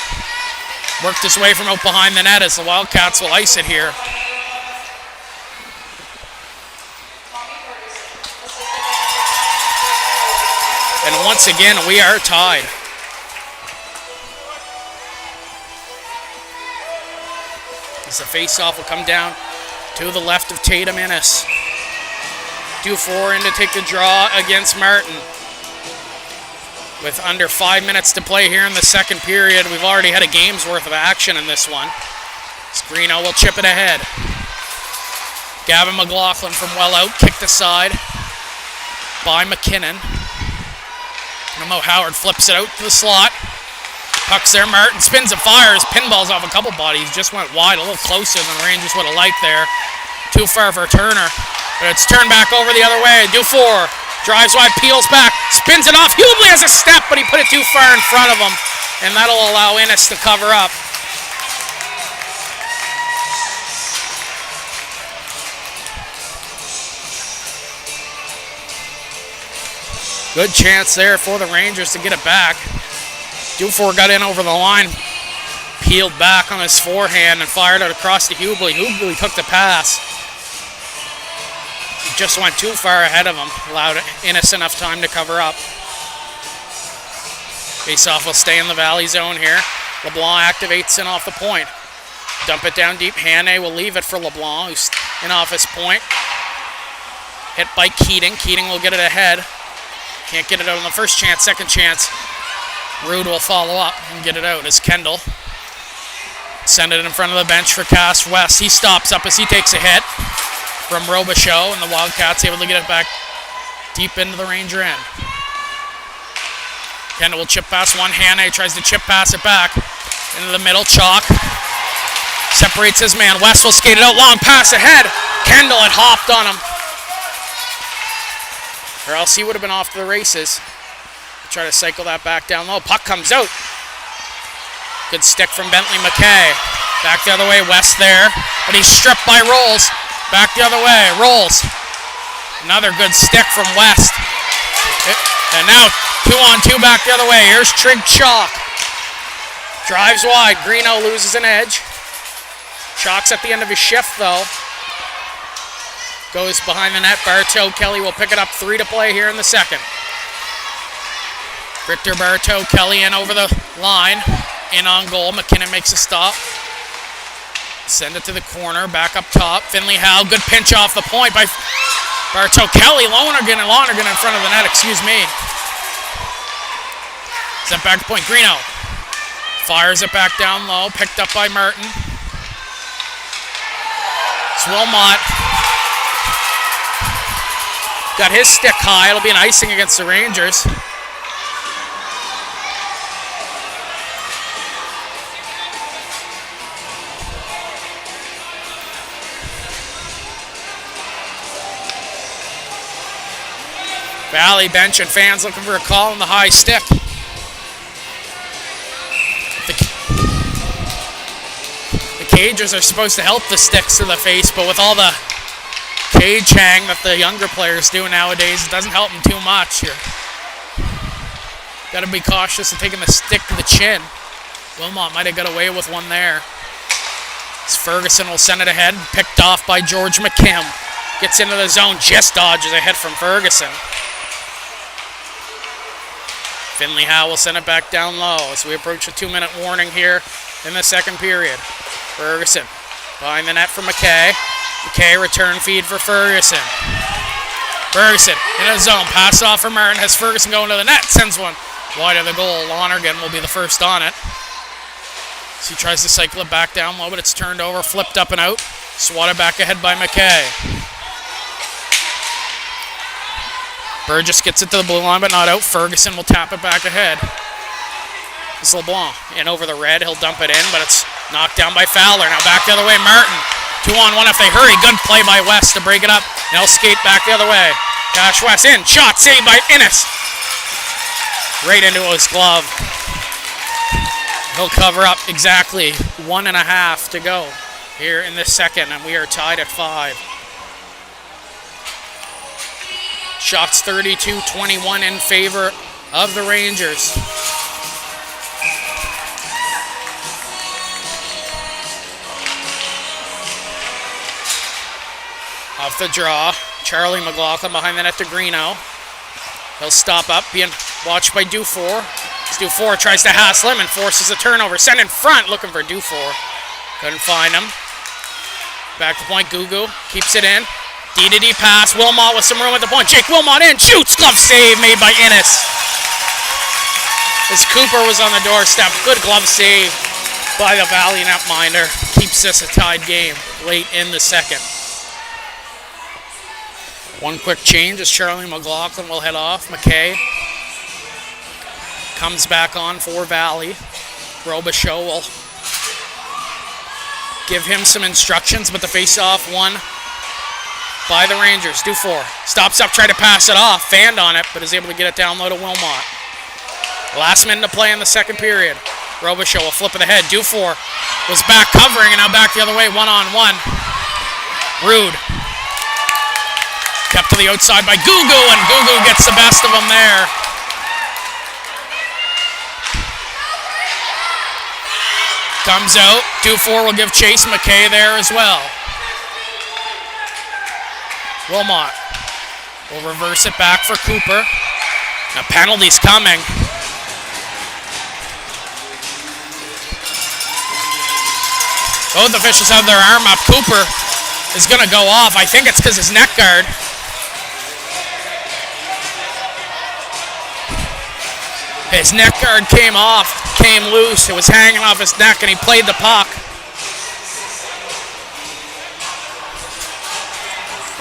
Worked his way from out behind the net as the Wildcats will ice it here. And once again, we are tied. As the face-off will come down to the left of Tatum Innes. Dufour in to take the draw against Martin. With under 5 minutes to play here in the second period, we've already had a game's worth of action in this one. Greeno will chip it ahead. Gavin McLaughlin from well out, kicked aside by McKinnon. Mo Howard flips it out to the slot. Puck's there. Martin spins and fires. Pinballs off a couple bodies. Just went wide, a little closer than the Rangers would have liked there. Too far for Turner. But it's turned back over the other way. Dufour drives wide, peels back, spins it off. Hubley has a step, but he put it too far in front of him. And that'll allow Innes to cover up. Good chance there for the Rangers to get it back. Dufour got in over the line, peeled back on his forehand and fired it across to Hubley. Hubley took the pass. He just went too far ahead of him, allowed Innes enough time to cover up. Face-off will stay in the Valley zone here. LeBlanc activates in off the point. Dump it down deep. Hannay will leave it for LeBlanc, who's in off his point. Hit by Keating. Keating will get it ahead. Can't get it out on the first chance, second chance. Rude will follow up and get it out as Kendall. Send it in front of the bench for Cass West. He stops up as he takes a hit from Robichaud, and the Wildcats able to get it back deep into the Ranger end. Kendall will chip pass one. Hannay tries to chip pass it back into the middle. Chalk separates his man. West will skate it out. Long pass ahead. Kendall had hopped on him. Or else he would have been off to the races. Try to cycle that back down low. Puck comes out. Good stick from Bentley McKay. Back the other way. West there. But he's stripped by Rolls. Back the other way. Rolls. Another good stick from West. And now 2-on-2 back the other way. Here's Trig Chalk. Drives wide. Greeno loses an edge. Chalk's at the end of his shift though. Goes behind the net. Bartow Kelly will pick it up. 3 to play here in the second. Victor Bartow Kelly in over the line. In on goal. McKinnon makes a stop. Send it to the corner. Back up top. Finley Howe. Good pinch off the point by Bartow Kelly. Lonergan in front of the net. Excuse me. Sent back to point. Greeno fires it back down low. Picked up by Martin. It's Wilmot. Got his stick high. It'll be an icing against the Rangers. Valley bench and fans looking for a call on the high stick. The Cagers are supposed to help the sticks to the face, but with all the cage hang that the younger players do nowadays, it doesn't help them too much. You're got to be cautious of taking the stick to the chin. Wilmot might have got away with one there. As Ferguson will send it ahead, picked off by George McKim. Gets into the zone, just dodges a hit from Ferguson. Finley Howe will send it back down low as we approach a 2-minute warning here in the second period. Ferguson behind the net for McKay. McKay return feed for Ferguson. Ferguson in a zone. Pass off for Martin. Has Ferguson going to the net. Sends one wide of the goal. Lonergan will be the first on it. So he tries to cycle it back down low, but it's turned over, flipped up and out. Swatted back ahead by McKay. Burgess gets it to the blue line, but not out. Ferguson will tap it back ahead. It's LeBlanc in over the red. He'll dump it in, but it's knocked down by Fowler. Now back the other way. Martin. 2-on-1 if they hurry. Good play by West to break it up. And he'll skate back the other way. Cash West in. Shot saved by Innes. Right into his glove. He'll cover up exactly 1.5 to go here in this second, and we are tied at 5. Shots 32-21 in favor of the Rangers. Off the draw, Charlie McLaughlin behind the net to Greeno. He'll stop up, being watched by Dufour. As Dufour tries to hassle him and forces a turnover. Sent in front, looking for Dufour. Couldn't find him. Back to point, Gugu keeps it in. D-to-D pass, Wilmot with some room at the point. Jake Wilmot in, shoots, glove save made by Innes. As Cooper was on the doorstep, good glove save by the Valley netminder. Keeps this a tied game late in the second. One quick change as Charlie McLaughlin will head off. McKay comes back on for Valley. Robichaud will give him some instructions, but the face-off won by the Rangers. Dufour stops up, tried to pass it off, fanned on it, but is able to get it down low to Wilmot. Last minute to play in the second period. Robichaud will flip it ahead. Dufour was back covering and now back the other way, 1-on-1. Rude. Kept to the outside by Gugu, and Gugu gets the best of him there. Comes out. Dufour will give chase. McKay there as well. Wilmot will reverse it back for Cooper. Now penalties coming. Both officials have their arm up. Cooper is going to go off. I think it's because his neck guard. His neck guard came loose. It was hanging off his neck, and he played the puck.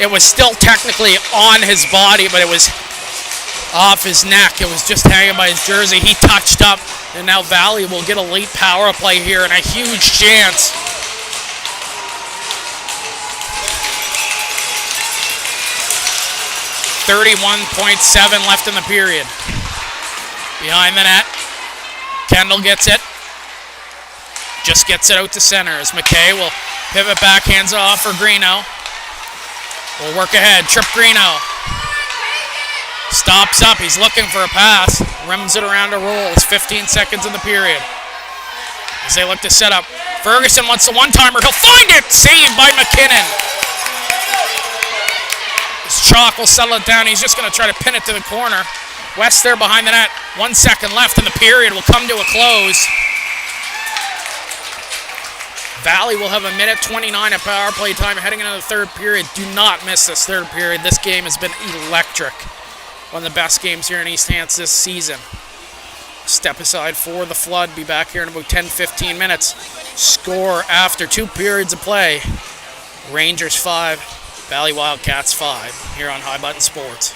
It was still technically on his body, but it was off his neck. It was just hanging by his jersey. He touched up, and now Valley will get a late power play here and a huge chance. .7 left in the period. Behind the net, Kendall gets it. Just gets it out to center as McKay will pivot back, hands it off for Greeno. Will work ahead, Trip Greeno. Stops up, he's looking for a pass. Rims it around a roll. It's 15 seconds in the period. As they look to set up. Ferguson wants the one-timer, he'll find it! Saved by McKinnon. As Chalk will settle it down, he's just going to try to pin it to the corner. West there behind the net. 1 second left in the period. Will come to a close. Valley will have 1:29 of power play time heading into the third period. Do not miss this third period. This game has been electric. One of the best games here in East Hants this season. Step aside for the Flood. Be back here in about 10-15 minutes. Score after 2 periods of play. Rangers 5, Valley Wildcats 5 here on High Button Sports.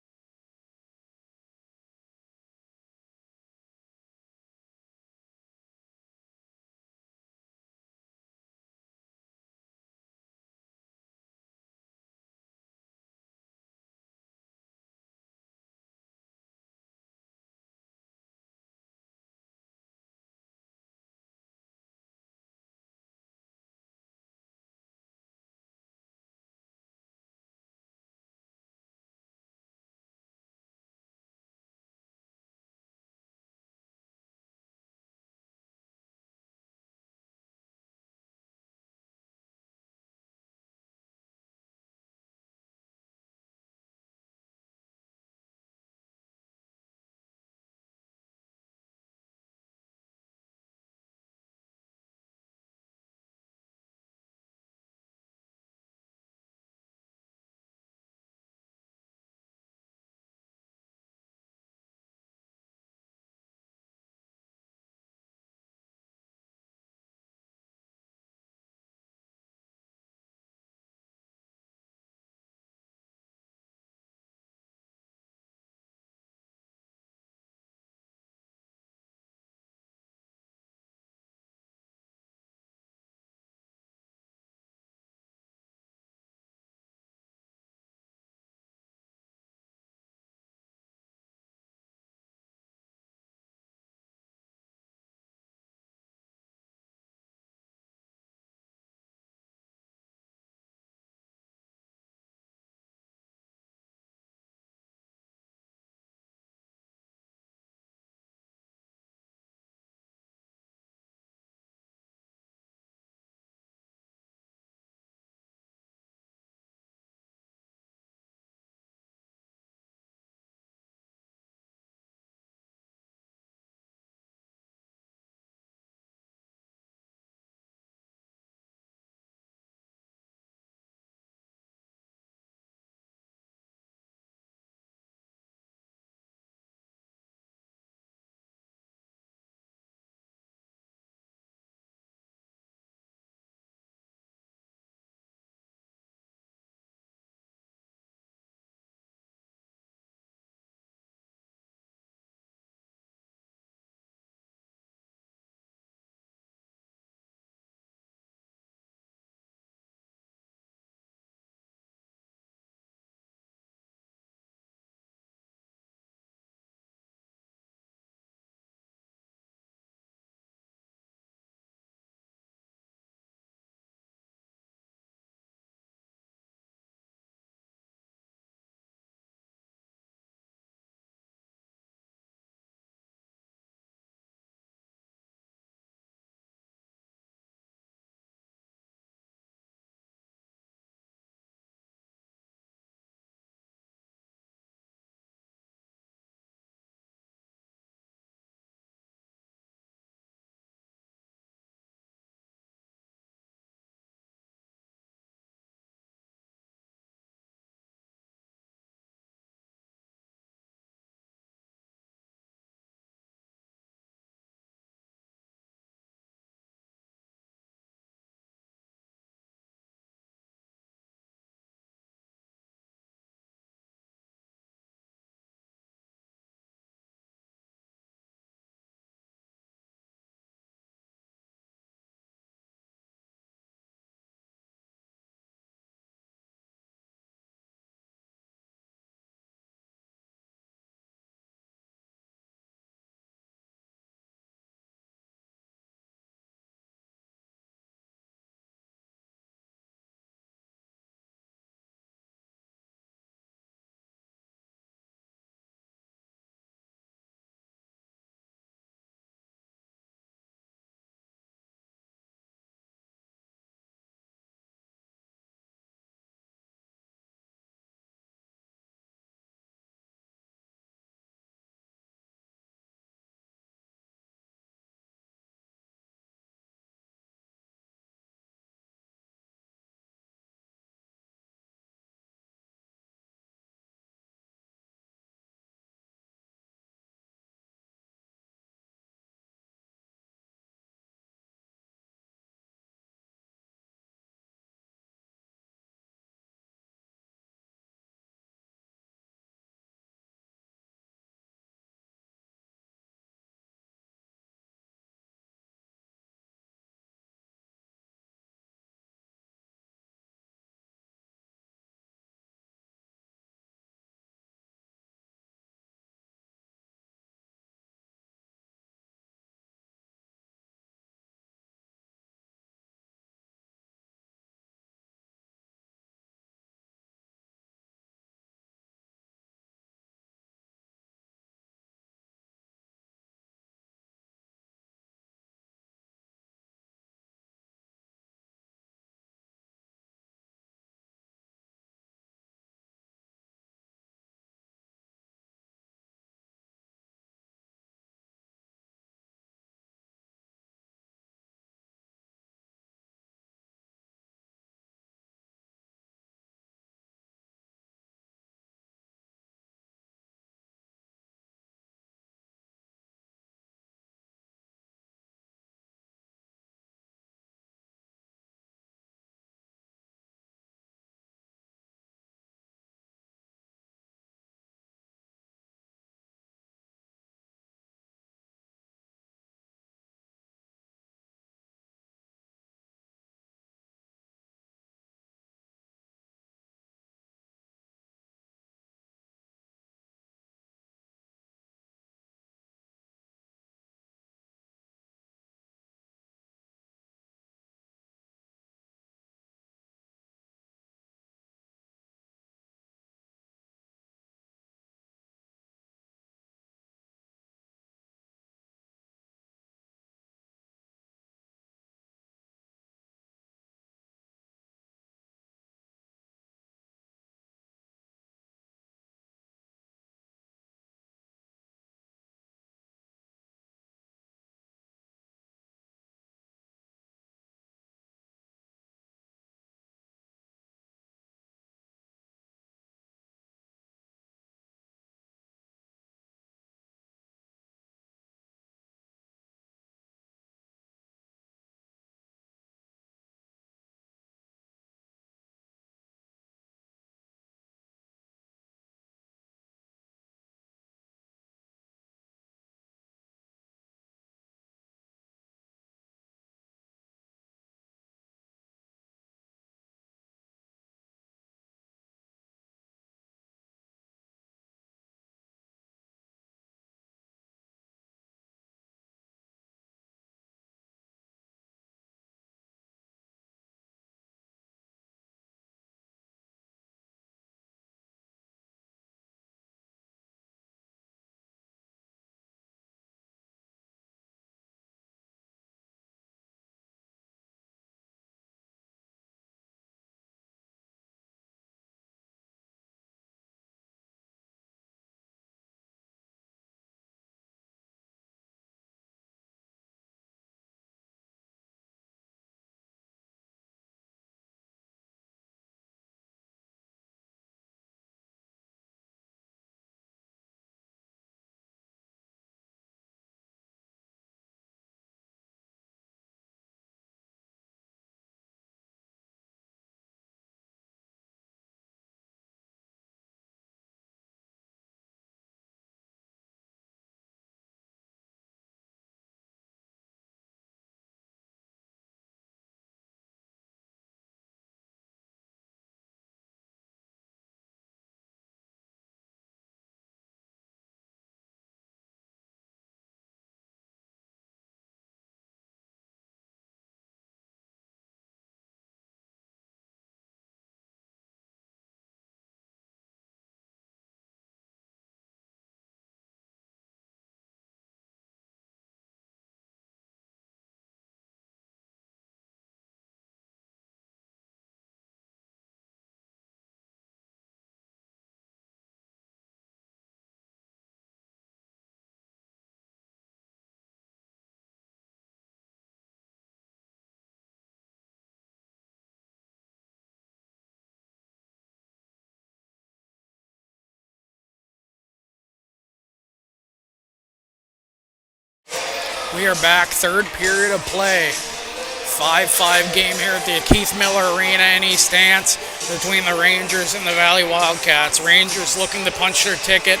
We are back, third period of play. 5-5 game here at the Keith Miller Arena in East Hants between the Rangers and the Valley Wildcats. Rangers looking to punch their ticket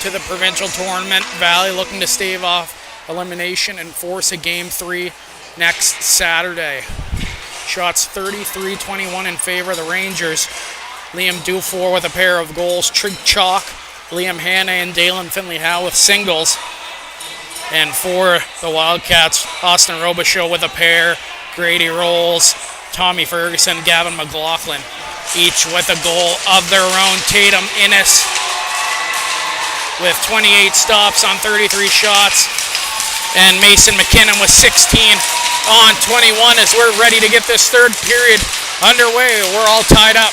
to the provincial tournament. Valley looking to stave off elimination and force a game 3 next Saturday. Shots 33-21 in favor of the Rangers. Liam Dufour with a pair of goals. Trig Chalk, Liam Hanna, and Dalen Finley-Howe with singles. And for the Wildcats, Austin Robichaud with a pair. Grady Rolls, Tommy Ferguson, Gavin McLaughlin, each with a goal of their own. Tatum Innes with 28 stops on 33 shots. And Mason McKinnon with 16 on 21 as we're ready to get this third period underway. We're all tied up.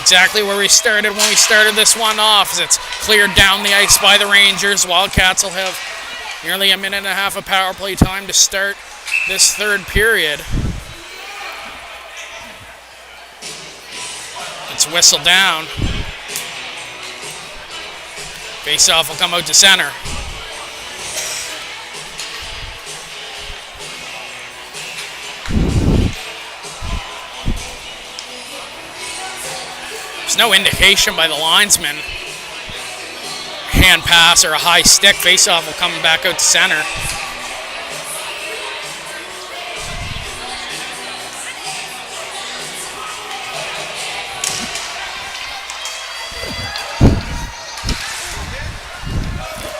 Exactly where we started when we started this one off, as it's cleared down the ice by the Rangers. Wildcats will have nearly a minute and a half of power play time to start this third period. It's whistled down. Face-off will come out to center. There's no indication by the linesman. Hand pass or a high stick. Face-off will come back out to center.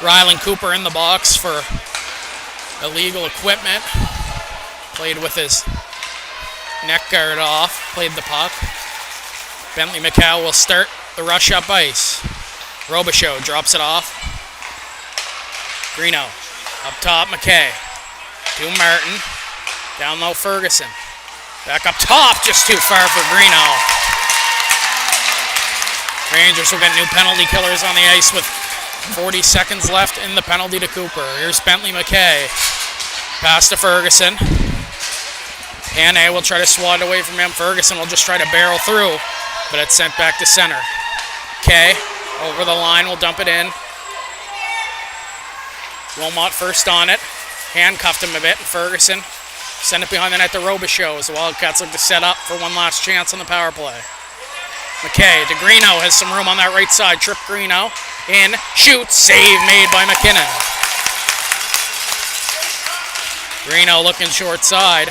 Rylan Cooper in the box for illegal equipment. Played with his neck guard off. Played the puck. Bentley McCow will start the rush up ice. Robichaud drops it off. Greeno up top, McKay. To Martin. Down low, Ferguson. Back up top, just too far for Greeno. Rangers will get new penalty killers on the ice with 40 seconds left in the penalty to Cooper. Here's Bentley McKay. Pass to Ferguson. Hannay will try to swat it away from him. Ferguson will just try to barrel through, but it's sent back to center. McKay over the line, will dump it in. Wilmot first on it. Handcuffed him a bit. Ferguson send it behind the net to Robichaud as the Wildcats look to set up for one last chance on the power play. McKay to Greeno, has some room on that right side. Trip Greeno in, shoots, save made by McKinnon. Greeno looking short side.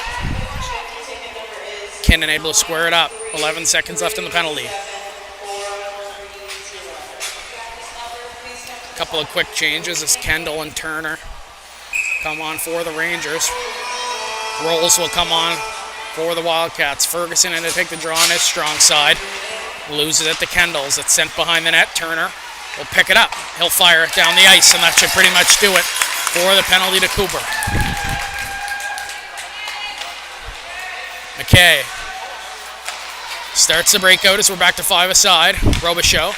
McKinnon able to square it up. 11 seconds left in the penalty. Couple of quick changes as Kendall and Turner come on for the Rangers. Rolls will come on for the Wildcats. Ferguson in to take the draw on his strong side. Loses it to Kendall's. It's sent behind the net. Turner will pick it up. He'll fire it down the ice, and that should pretty much do it for the penalty to Cooper. McKay starts the breakout as we're back to 5 aside. Robichaud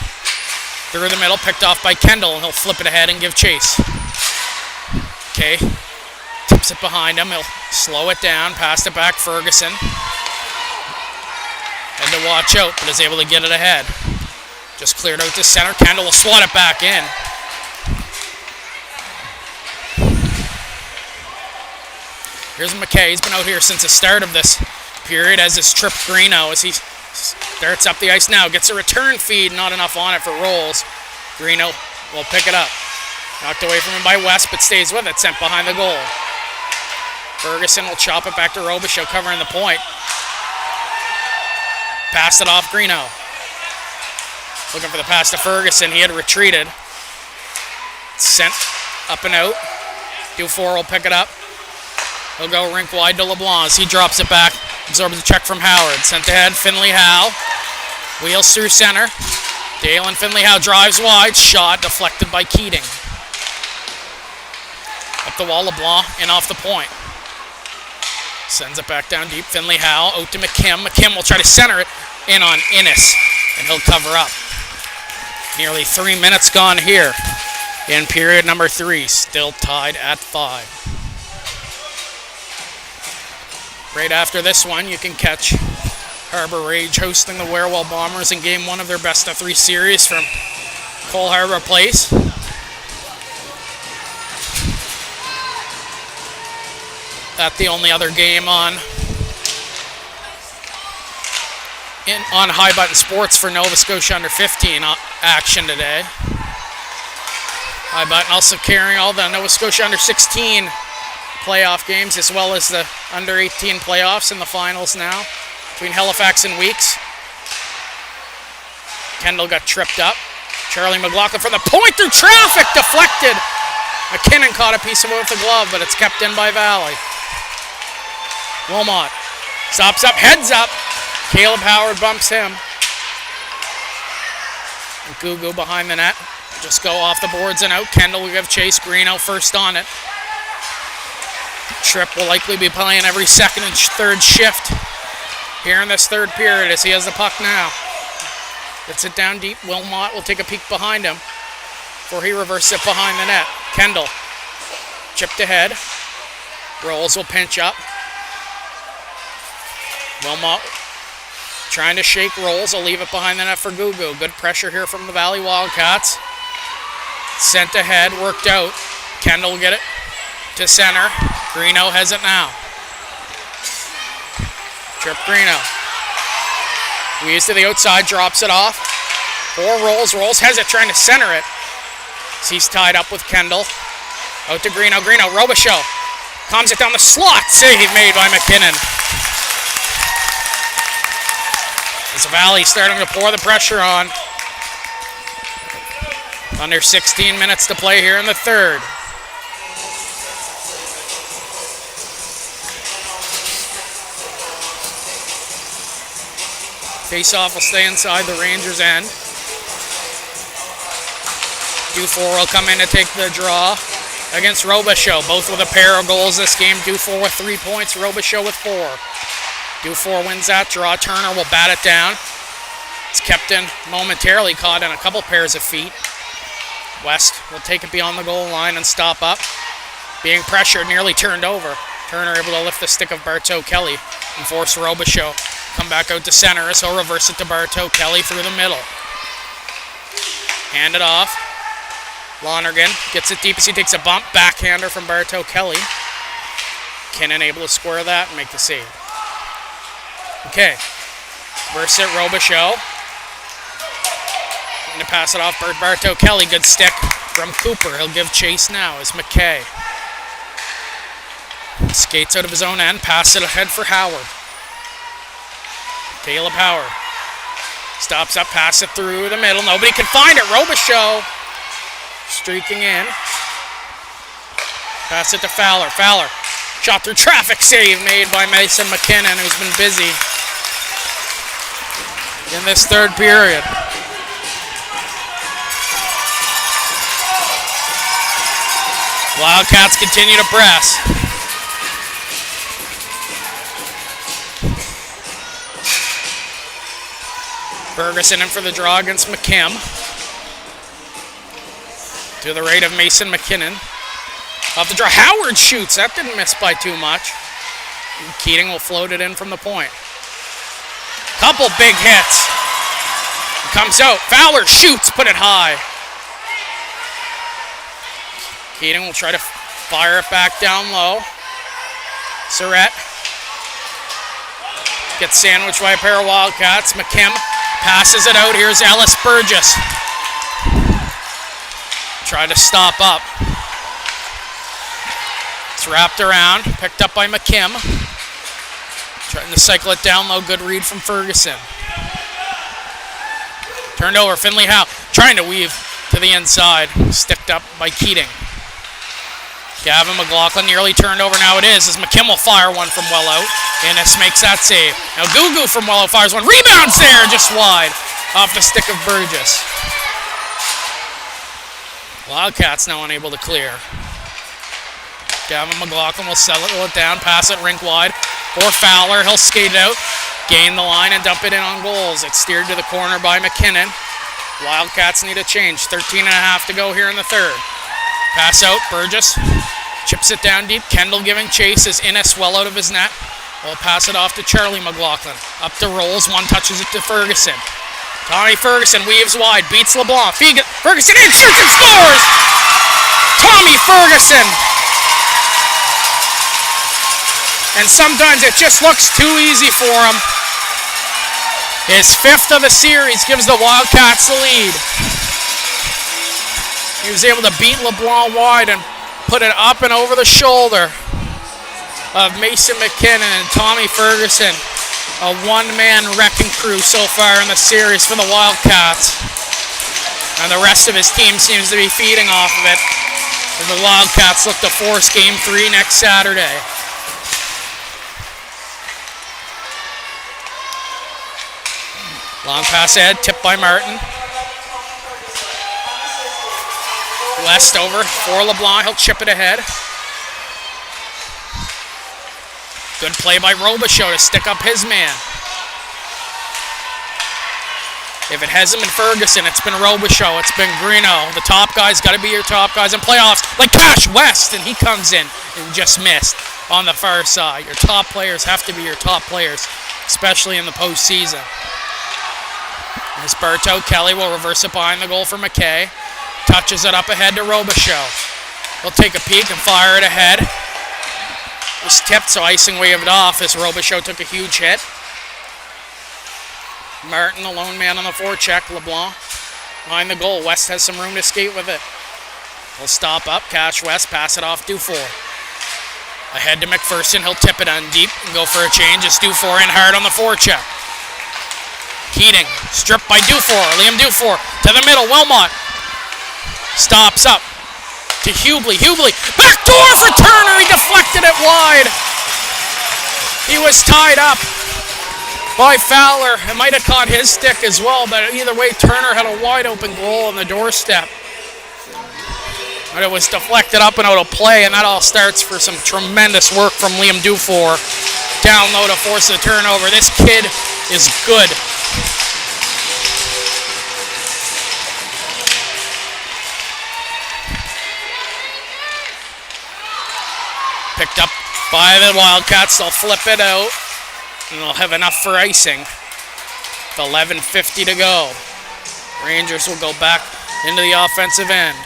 through the middle, picked off by Kendall, and he'll flip it ahead and give chase. McKay tips it behind him. He'll slow it down, pass it back. Ferguson had to watch out, but is able to get it ahead. Just cleared out to center. Kendall will swat it back in. Here's McKay. He's been out here since the start of this period, as is Trip Greeno as he starts up the ice now. Gets a return feed, not enough on it for Rolls. Greeno will pick it up. Knocked away from him by West, but stays with it. Sent behind the goal. Ferguson will chop it back to Robichaud, covering the point. Pass it off Greeno. Looking for the pass to Ferguson. He had retreated. Sent up and out. Dufour will pick it up. He'll go rink wide to LeBlanc as he drops it back. Absorbs the check from Howard. Sent ahead, Finley-Howe. Wheels through center. Dalen Finley-Howe drives wide. Shot deflected by Keating. Up the wall, LeBlanc in off the point. Sends it back down deep. Finley-Howe out to McKim. McKim will try to center it in on Innes, and he'll cover up. Nearly 3 minutes gone here in period number 3. Still tied at 5. Right after this one, you can catch Harbour Rage hosting the Werewell Bombers in Game 1 of their best-of-3 series from Cole Harbour Place. at the only other game on High Button Sports for Nova Scotia under 15 action today. High Button also carrying all the Nova Scotia under 16 playoff games, as well as the under 18 playoffs in the finals now between Halifax and Weeks. Kendall got tripped up. Charlie McLaughlin from the point through traffic, deflected. McKinnon caught a piece of it with the glove, but it's kept in by Valley. Wilmot stops up, heads up. Caleb Howard bumps him. And Gugu behind the net. Just go off the boards and out. Kendall will give chase. Greeno first on it. Tripp will likely be playing every second and third shift here in this third period as he has the puck now. Gets it down deep. Wilmot will take a peek behind him before he reverses it behind the net. Kendall chipped ahead. Rolls will pinch up. Wilmot trying to shake Rolls. Will leave it behind the net for Gugu. Good pressure here from the Valley Wildcats. Sent ahead, worked out. Kendall will get it to center. Greeno has it now. Tripp Greeno. Weaves to the outside, drops it off. For Rolls. Rolls has it, trying to center it. He's tied up with Kendall. Out to Greeno. Greeno, Robichaud. Comes it down the slot. Save made by McKinnon. As Valley starting to pour the pressure on. Under 16 minutes to play here in the third. Face-off will stay inside the Rangers' end. Dufour will come in to take the draw against Robichaud. Both with a pair of goals this game. Dufour with 3 points, Robichaud with 4. Dufour wins that draw. Turner will bat it down. It's kept in momentarily, caught in a couple pairs of feet. West will take it beyond the goal line and stop up. Being pressured, nearly turned over. Turner able to lift the stick of Bartow Kelly and force Robichaud. Come back out to center as he'll reverse it to Bartow Kelly through the middle. Hand it off. Lonergan gets it deep as he takes a bump. Backhander from Bartow Kelly. Kinnan able to square that and make the save. Okay. Reverse it, Robichaud. Going to pass it off Bartow Kelly. Good stick from Cooper. He'll give chase now as McKay skates out of his own end. Pass it ahead for Howard. Caleb Howard stops up, pass it through the middle. Nobody can find it. Robichaud streaking in. Pass it to Fowler. Fowler shot through traffic, save made by Mason McKinnon, who's been busy in this third period. Wildcats continue to press. Ferguson in for the draw against McKim. To the right of Mason McKinnon. Off the draw, Howard shoots. That didn't miss by too much. Keating will float it in from the point. Couple big hits. Comes out. Fowler shoots, put it high. Keating will try to fire it back down low. Surratt gets sandwiched by a pair of Wildcats. McKim passes it out. Here's Ellis Burgess. Try to stop up. It's wrapped around. Picked up by McKim. Trying to cycle it down low. Good read from Ferguson. Turned over. Finley Howe trying to weave to the inside. Sticked up by Keating. Gavin McLaughlin nearly turned over. Now it is as McKim will fire one from well out. Innes makes that save. Now Gugu from well out fires one. Rebounds there, just wide. Off the stick of Burgess. Wildcats now unable to clear. Gavin McLaughlin will settle it down. Pass it rink wide. For Fowler, he'll skate it out. Gain the line and dump it in on goals. It's steered to the corner by McKinnon. Wildcats need a change. 13 and a half to go here in the third. Pass out, Burgess chips it down deep. Kendall giving chase as Innes well out of his net. We'll pass it off to Charlie McLaughlin. Up to Rolls, one touches it to Ferguson. Tommy Ferguson weaves wide, beats LeBlanc. Ferguson inserts and scores! Tommy Ferguson And sometimes it just looks too easy for him. His 5th of the series gives the Wildcats the lead. He was able to beat LeBlanc wide and put it up and over the shoulder of Mason McKinnon and Tommy Ferguson. A one-man wrecking crew so far in the series for the Wildcats. And the rest of his team seems to be feeding off of it. And the Wildcats look to force Game 3 next Saturday. Long pass ahead, tipped by Martin. West over for LeBlanc, he'll chip it ahead. Good play by Robichaud to stick up his man. If it hasn't been Ferguson, it's been Robichaud, it's been Greeno. The top guys got to be your top guys in playoffs, like Cash West, and he comes in and just missed on the far side. Your top players have to be your top players, especially in the postseason. As Berto, Kelly will reverse it behind the goal for McKay. Touches it up ahead to Robichaud. He'll take a peek and fire it ahead. It was tipped, so icing waved off as Robichaud took a huge hit. Martin, the lone man on the forecheck. LeBlanc behind the goal. West has some room to skate with it. He'll stop up. Cash West, pass it off Dufour. Ahead to McPherson. He'll tip it on deep and go for a change. It's Dufour in hard on the forecheck. Keating, stripped by Dufour. Liam Dufour to the middle. Wilmot stops up to Hubley. Hubley, back door for Turner. He deflected it wide. He was tied up by Fowler. It might have caught his stick as well, but either way, Turner had a wide open goal on the doorstep. But it was deflected up and out of play, and that all starts for some tremendous work from Liam Dufour. Down low to force the turnover. This kid is good. Picked up by the Wildcats. They'll flip it out, and they'll have enough for icing. With 11:50 to go. Rangers will go back into the offensive end.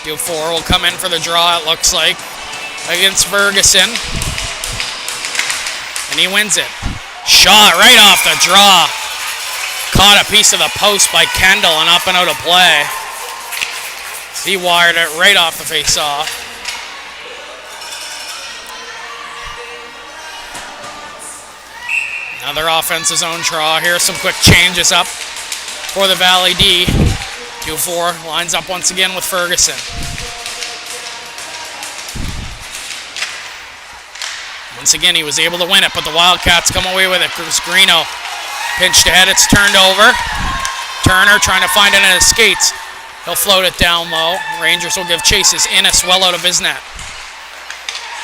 Dufour will come in for the draw, it looks like, against Ferguson. And he wins it. Shot right off the draw. Caught a piece of the post by Kendall and up and out of play. He wired it right off the face-off. Another offensive zone draw. Here's some quick changes up for the Valley D. Dufour lines up once again with Ferguson. Once again, he was able to win it, but the Wildcats come away with it. Greeno pinched ahead, it's turned over. Turner trying to find it in his skates. He'll float it down low. Rangers will give chases. Innes well out of his net.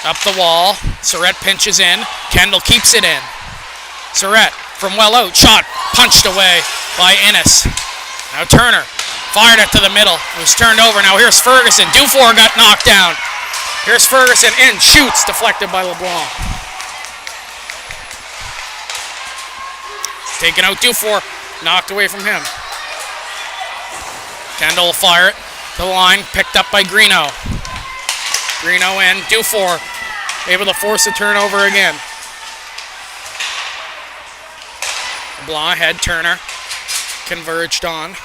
Up the wall. Surrett pinches in. Kendall keeps it in. Surrett from well out. Shot punched away by Innes. Now Turner fired it to the middle. It was turned over. Now here's Ferguson. Dufour got knocked down. Here's Ferguson in. Shoots. Deflected by LeBlanc. Taken out Dufour. Knocked away from him. Kendall will fire it to the line. Picked up by Greeno. Greeno in. Dufour able to force a turnover again. LeBlanc had Turner. Converged on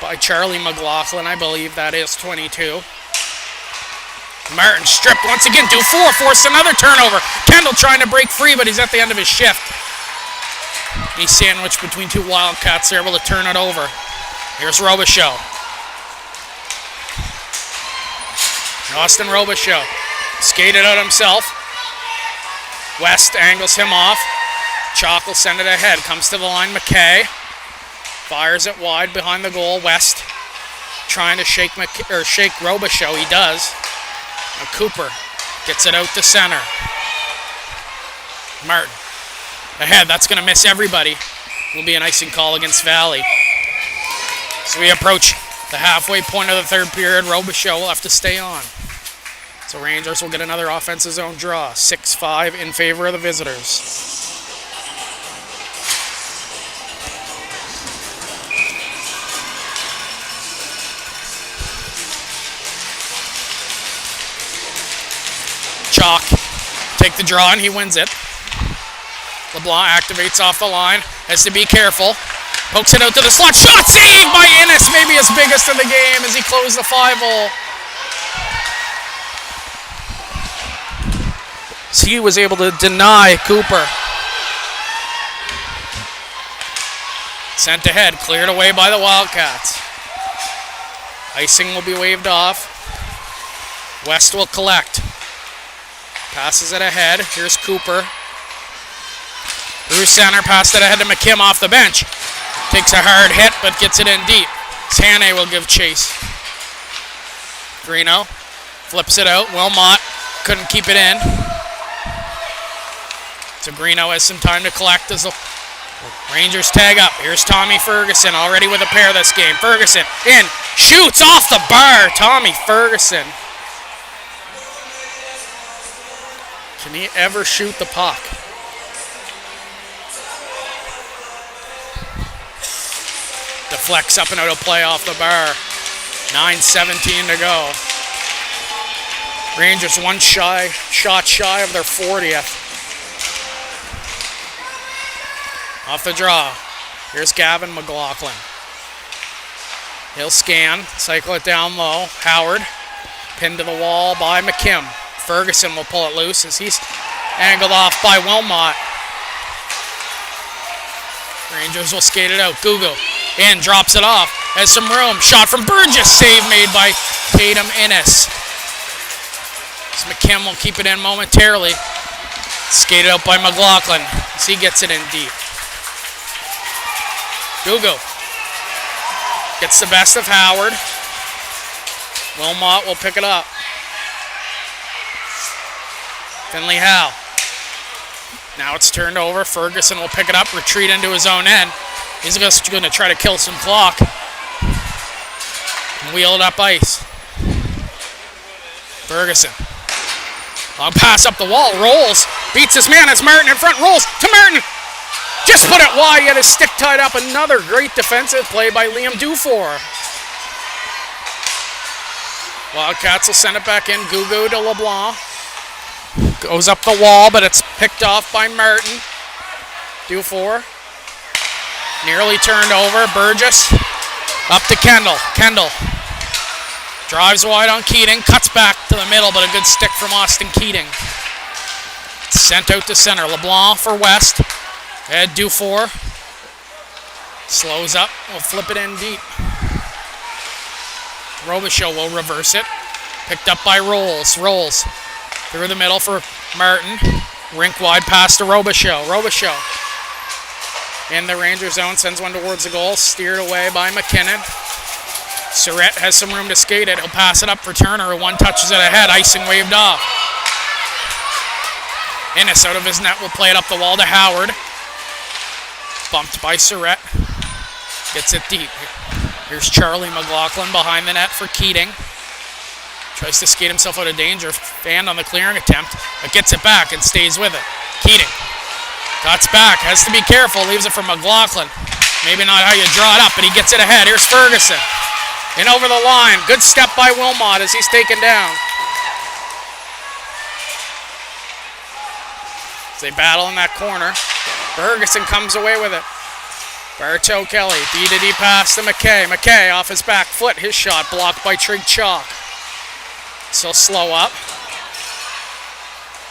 by Charlie McLaughlin, I believe that is 22. Martin stripped once again. Dufour forced another turnover. Kendall trying to break free, but he's at the end of his shift. He's sandwiched between two Wildcats. They're able to turn it over. Here's Robichaud. Austin Robichaud skated out himself. West angles him off. Chalk will send it ahead. Comes to the line. McKay fires it wide behind the goal. West trying to shake Robichaud. He does. Now Cooper gets it out to center. Martin ahead. That's going to miss everybody. Will be an icing call against Valley. So we approach the halfway point of the third period. Robichaud will have to stay on. So Rangers will get another offensive zone draw. 6-5 in favor of the visitors. knock. Take the draw, and he wins it. LeBlanc activates off the line. Has to be careful. Pokes it out to the slot. Shot saved by Innes. Maybe his biggest of the game as he closed the 5-hole. So he was able to deny Cooper. Sent ahead. Cleared away by the Wildcats. Icing will be waved off. West will collect. Passes it ahead. Here's Cooper. Through center. Passed it ahead to McKim off the bench. Takes a hard hit, but gets it in deep. Tane will give chase. Greeno flips it out. Wilmot couldn't keep it in. So Greeno has some time to collect as the Rangers tag up. Here's Tommy Ferguson, already with a pair this game. Ferguson in, shoots off the bar. Tommy Ferguson. Can he ever shoot the puck? Deflects up and out of play off the bar. 9:17 to go. Rangers one shot shy of their 40th. Off the draw. Here's Gavin McLaughlin. He'll scan, cycle it down low. Howard, pinned to the wall by McKim. Ferguson will pull it loose as he's angled off by Wilmot. Rangers will skate it out. Gugu in, drops it off. Has some room. Shot from Burgess. Save made by Tatum Innes. So McKim will keep it in momentarily. Skated out by McLaughlin as he gets it in deep. Gugu gets the best of Howard. Wilmot will pick it up. Finley Howe. Now it's turned over. Ferguson will pick it up, retreat into his own end. He's just going to try to kill some clock. And wheel it up ice. Ferguson. Long pass up the wall. Rolls. Beats his man as Martin in front. Rolls to Martin. Just put it wide. He had his stick tied up. Another great defensive play by Liam Dufour. Wildcats will send it back in. Gugu to LeBlanc. Goes up the wall, but it's picked off by Martin. Dufour. Nearly turned over. Burgess. Up to Kendall. Kendall. Drives wide on Keating. Cuts back to the middle, but a good stick from Austin Keating. Sent out to center. LeBlanc for West. Ed Dufour. Slows up. We'll flip it in deep. Robichaud will reverse it. Picked up by Rolls. Rolls. Through the middle for Martin. Rink wide pass to Robichaud. Robichaud in the Ranger zone. Sends one towards the goal. Steered away by McKinnon. Surratt has some room to skate it. He'll pass it up for Turner. One touches it ahead. Icing waved off. Innes out of his net will play it up the wall to Howard. Bumped by Surratt. Gets it deep. Here's Charlie McLaughlin behind the net for Keating. Tries to skate himself out of danger. Fanned on the clearing attempt, but gets it back and stays with it. Keating. Cuts back. Has to be careful. Leaves it for McLaughlin. Maybe not how you draw it up, but he gets it ahead. Here's Ferguson. In over the line. Good step by Wilmot as he's taken down. As they battle in that corner. Ferguson comes away with it. Bartow Kelly. D-to-D pass to McKay. McKay off his back foot. His shot blocked by Trig Chalk. So slow up.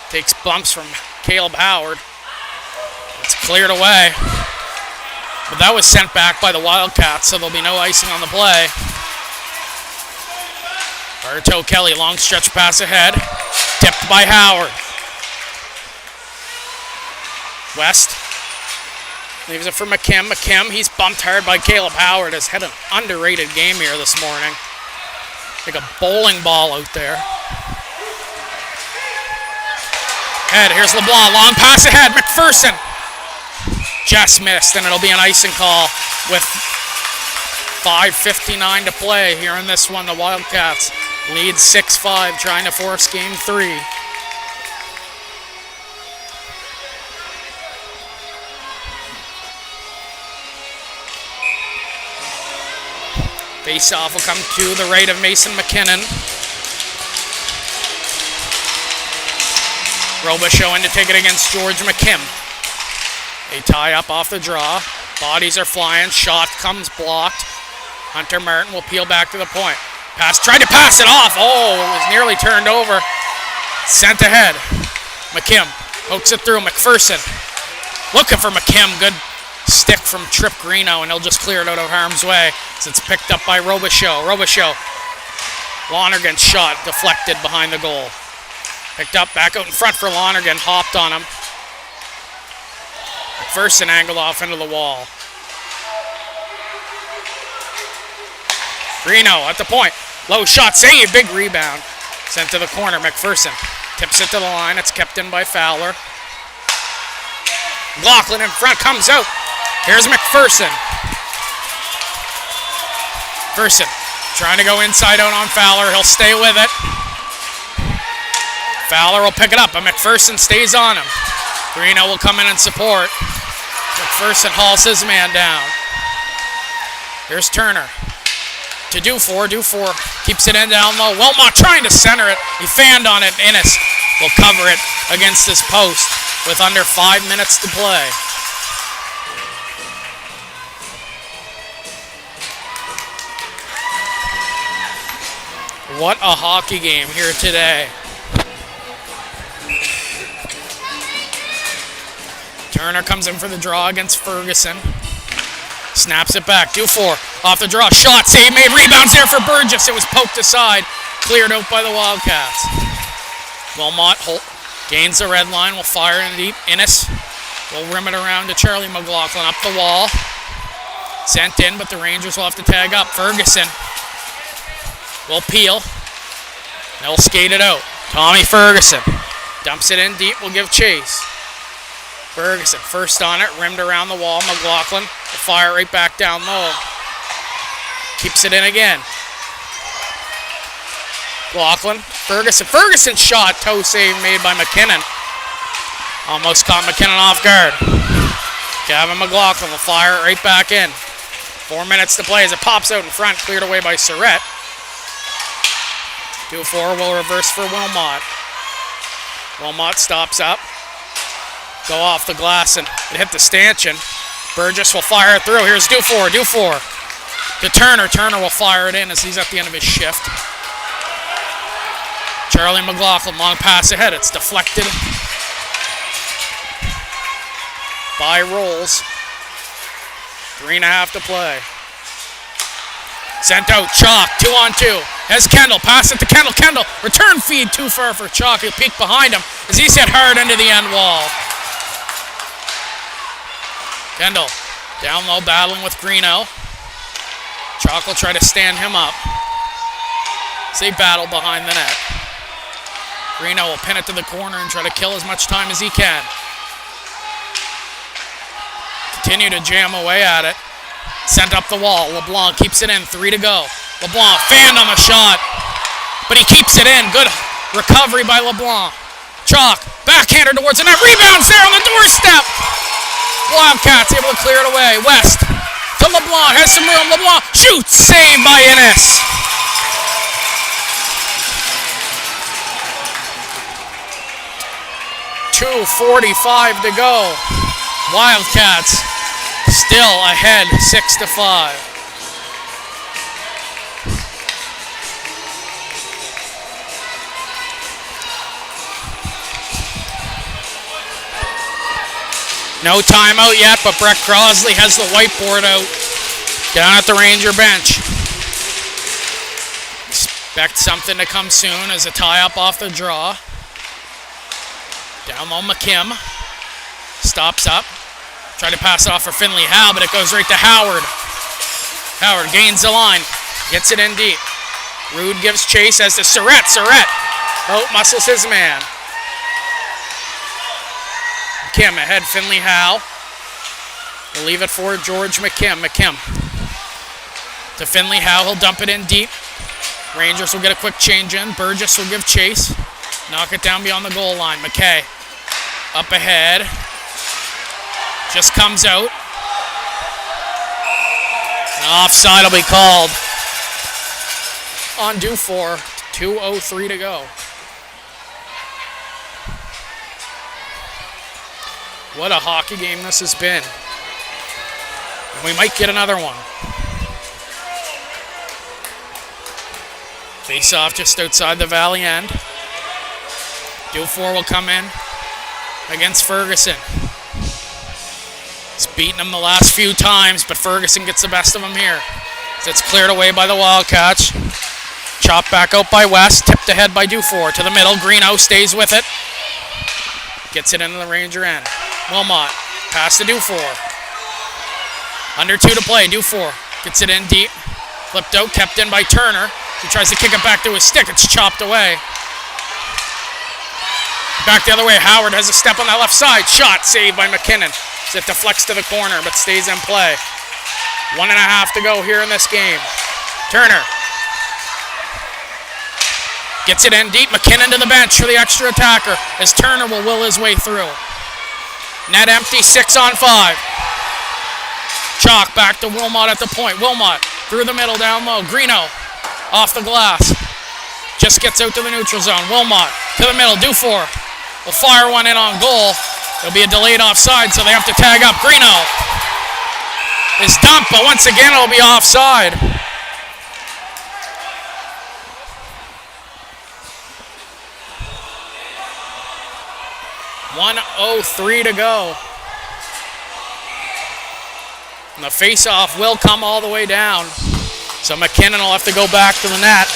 Takes bumps from Caleb Howard. It's cleared away. But that was sent back by the Wildcats, so there'll be no icing on the play. Bartow Kelly, long stretch pass ahead. Tipped by Howard. West leaves it for McKim. McKim, he's bumped hard by Caleb Howard. Has had an underrated game here this morning. Like a bowling ball out there. Head, here's LeBlanc. Long pass ahead. McPherson. Just missed, and it'll be an icing call with 5:59 to play here in this one. The Wildcats lead 6-5, trying to force game 3. Face-off will come to the right of Mason McKinnon. Robichaux in to take it against George McKim. They tie up off the draw. Bodies are flying. Shot comes blocked. Hunter Martin will peel back to the point. Tried to pass it off. Oh, it was nearly turned over. Sent ahead. McKim hooks it through. McPherson looking for McKim. Good stick from Trip Greeno, and he'll just clear it out of harm's way as it's picked up by Robichaux. Lonergan's shot deflected behind the goal. Picked up back out in front for Lonergan. Hopped on him. McPherson angled off into the wall. Greeno at the point. Low shot save. Big rebound. Sent to the corner. McPherson tips it to the line. It's kept in by Fowler. McLaughlin in front. Comes out. Here's McPherson. McPherson trying to go inside out on Fowler. He'll stay with it. Fowler will pick it up, but McPherson stays on him. Greeno will come in and support. McPherson hauls his man down. Here's Turner. To Dufour keeps it in down low. Wilmot trying to center it. He fanned on it. Innes will cover it against his post with under 5 minutes to play. What a hockey game here today. Turner comes in for the draw against Ferguson. Snaps it back. Dufour off the draw. Shot save made. Rebounds there for Burgess. It was poked aside. Cleared out by the Wildcats. Wilmot gains the red line. Will fire in deep. Innes will rim it around to Charlie McLaughlin. Up the wall. Sent in, but the Rangers will have to tag up. Ferguson will peel. They'll skate it out. Tommy Ferguson dumps it in deep. Will give chase. Ferguson first on it, rimmed around the wall. McLaughlin will fire right back down low. Keeps it in again. McLaughlin, Ferguson shot, toe save made by McKinnon. Almost caught McKinnon off guard. Gavin McLaughlin will fire it right back in. 4 minutes to play as it pops out in front, cleared away by Surrett. Dufour will reverse for Wilmot. Wilmot stops up. Go off the glass and it hit the stanchion. Burgess will fire it through. Here's Dufour to Turner. Turner will fire it in as he's at the end of his shift. Charlie McLaughlin, long pass ahead. It's deflected by Rolls. 3.5 to play. Sent out. Chalk, 2-on-2. Has Kendall. Pass it to Kendall. Kendall, return feed too far for Chalk. He'll peek behind him as he's hit hard into the end wall. Kendall down low battling with Greeno. Chalk will try to stand him up as they battle behind the net. Greeno will pin it to the corner and try to kill as much time as he can. Continue to jam away at it. Sent up the wall. LeBlanc keeps it in. 3 to go. LeBlanc fanned on the shot, but he keeps it in. Good recovery by LeBlanc. Chalk backhander towards the net. Rebounds there on the doorstep. Wildcats able to clear it away. West to LeBlanc. Has some room. LeBlanc shoots. Saved by Innes. .245 to go. Wildcats still ahead 6-5. No timeout yet, but Brett Crosley has the whiteboard out down at the Ranger bench. Expect something to come soon as a tie-up off the draw. Down low, McKim. Stops up. Tried to pass it off for Finley Howe, but it goes right to Howard. Howard gains the line. Gets it in deep. Rude gives chase as to Surrett. Surrett out-muscles his man. McKim ahead, Finley Howe. We'll leave it for George McKim. McKim to Finley Howe. He'll dump it in deep. Rangers will get a quick change in. Burgess will give chase. Knock it down beyond the goal line. McKay up ahead. Just comes out. An offside will be called on Dufour. 2:03 to go. What a hockey game this has been. And we might get another one. Face off just outside the valley end. Dufour will come in against Ferguson. He's beaten him the last few times, but Ferguson gets the best of him here. It's cleared away by the Wildcats. Chopped back out by West. Tipped ahead by Dufour. To the middle. Greeno stays with it. Gets it into the Ranger end. Wilmot. Pass to Dufour. Under 2 to play. Dufour gets it in deep. Flipped out. Kept in by Turner. He tries to kick it back to his stick. It's chopped away. Back the other way. Howard has a step on that left side. Shot saved by McKinnon. It deflects to the corner but stays in play. 1.5 to go here in this game. Turner gets it in deep. McKinnon to the bench for the extra attacker as Turner will will his way through. Net empty, 6 on 5. Chalk back to Wilmot at the point. Wilmot through the middle down low. Greeno off the glass. Just gets out to the neutral zone. Wilmot to the middle. Dufour will fire one in on goal. There'll be a delayed offside, so they have to tag up. Greeno is dumped, but once again it'll be offside. .103 to go. And the face-off will come all the way down. So McKinnon will have to go back to the net.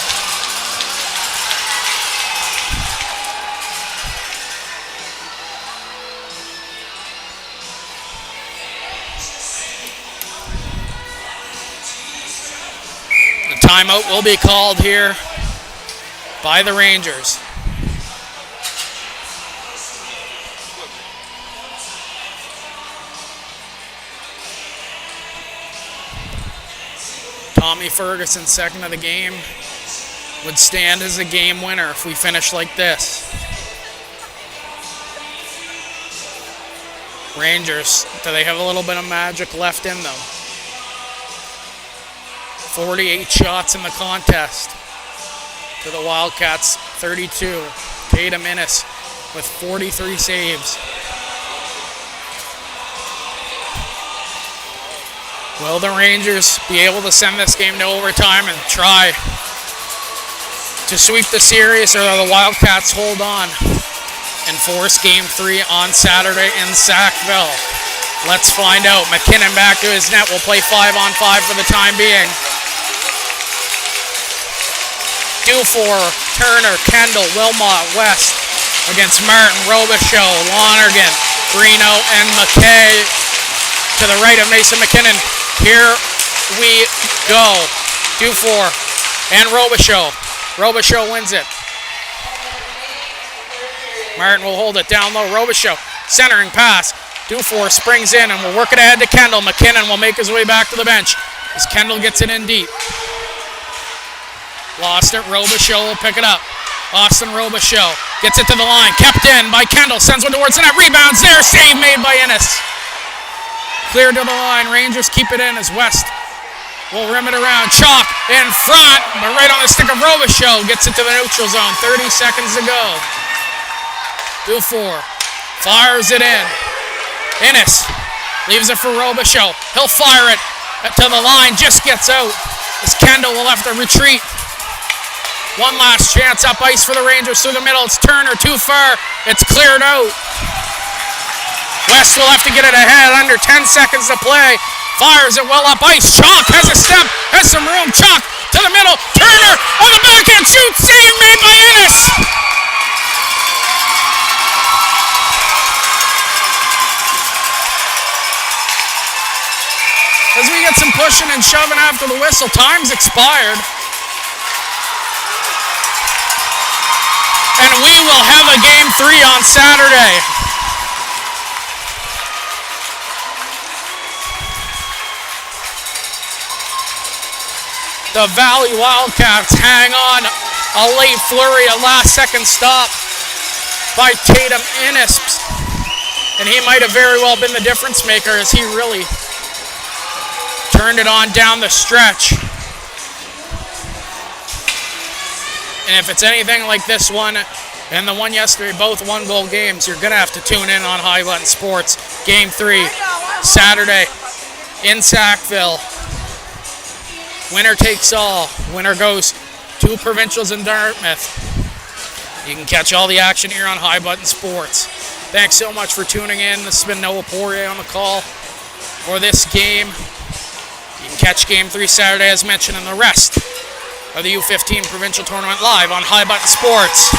The timeout will be called here by the Rangers. Tommy Ferguson, second of the game, would stand as a game winner if we finish like this. Rangers, do they have a little bit of magic left in them? 48 shots in the contest to the Wildcats, 32. Tatum Innes with 43 saves. Will the Rangers be able to send this game to overtime and try to sweep the series, or will the Wildcats hold on and force Game 3 on Saturday in Sackville? Let's find out. McKinnon back to his net. Will play 5 on 5 for the time being. Dufour, Turner, Kendall, Wilmot, West against Martin, Robichaud, Lonergan, Greeno, and McKay to the right of Mason McKinnon. Here we go. Dufour and Robichaud. Robichaud wins it. Martin will hold it down low. Robichaud centering pass. Dufour springs in and will work it ahead to Kendall. McKinnon will make his way back to the bench as Kendall gets it in deep. Lost it. Robichaud will pick it up. Austin Robichaud gets it to the line. Kept in by Kendall. Sends one towards the net. Rebounds there. Save made by Innes. Cleared to the line. Rangers keep it in as West will rim it around. Chalk in front, but right on the stick of Robichaud. Gets it to the neutral zone. 30 seconds to go. Dufour fires it in. Innes leaves it for Robichaud. He'll fire it to the line. Just gets out as Kendall will have to retreat. One last chance up ice for the Rangers through the middle. It's Turner too far. It's cleared out. West will have to get it ahead. Under 10 seconds to play. Fires it well up ice. Chalk has a step. Has some room. Chalk to the middle. Turner on the backhand shoot. Save made by Innes. As we get some pushing and shoving after the whistle, time's expired. And we will have a Game 3 on Saturday. The Valley Wildcats hang on. A late flurry, a last-second stop by Tatum Innes. And he might have very well been the difference maker as he really turned it on down the stretch. And if it's anything like this one and the one yesterday, both one-goal games. You're going to have to tune in on High Button Sports. Game 3, Saturday in Sackville. Winner takes all. Winner goes to Provincials in Dartmouth. You can catch all the action here on High Button Sports. Thanks so much for tuning in. This has been Noah Poirier on the call for this game. You can catch Game 3 Saturday, as mentioned, and the rest of the U15 Provincial Tournament live on High Button Sports.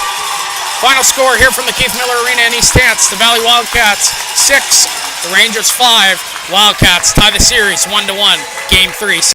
Final score here from the Keith Miller Arena in East Hants. The Valley Wildcats 6, the Rangers 5. Wildcats tie the series 1-1. Game 3.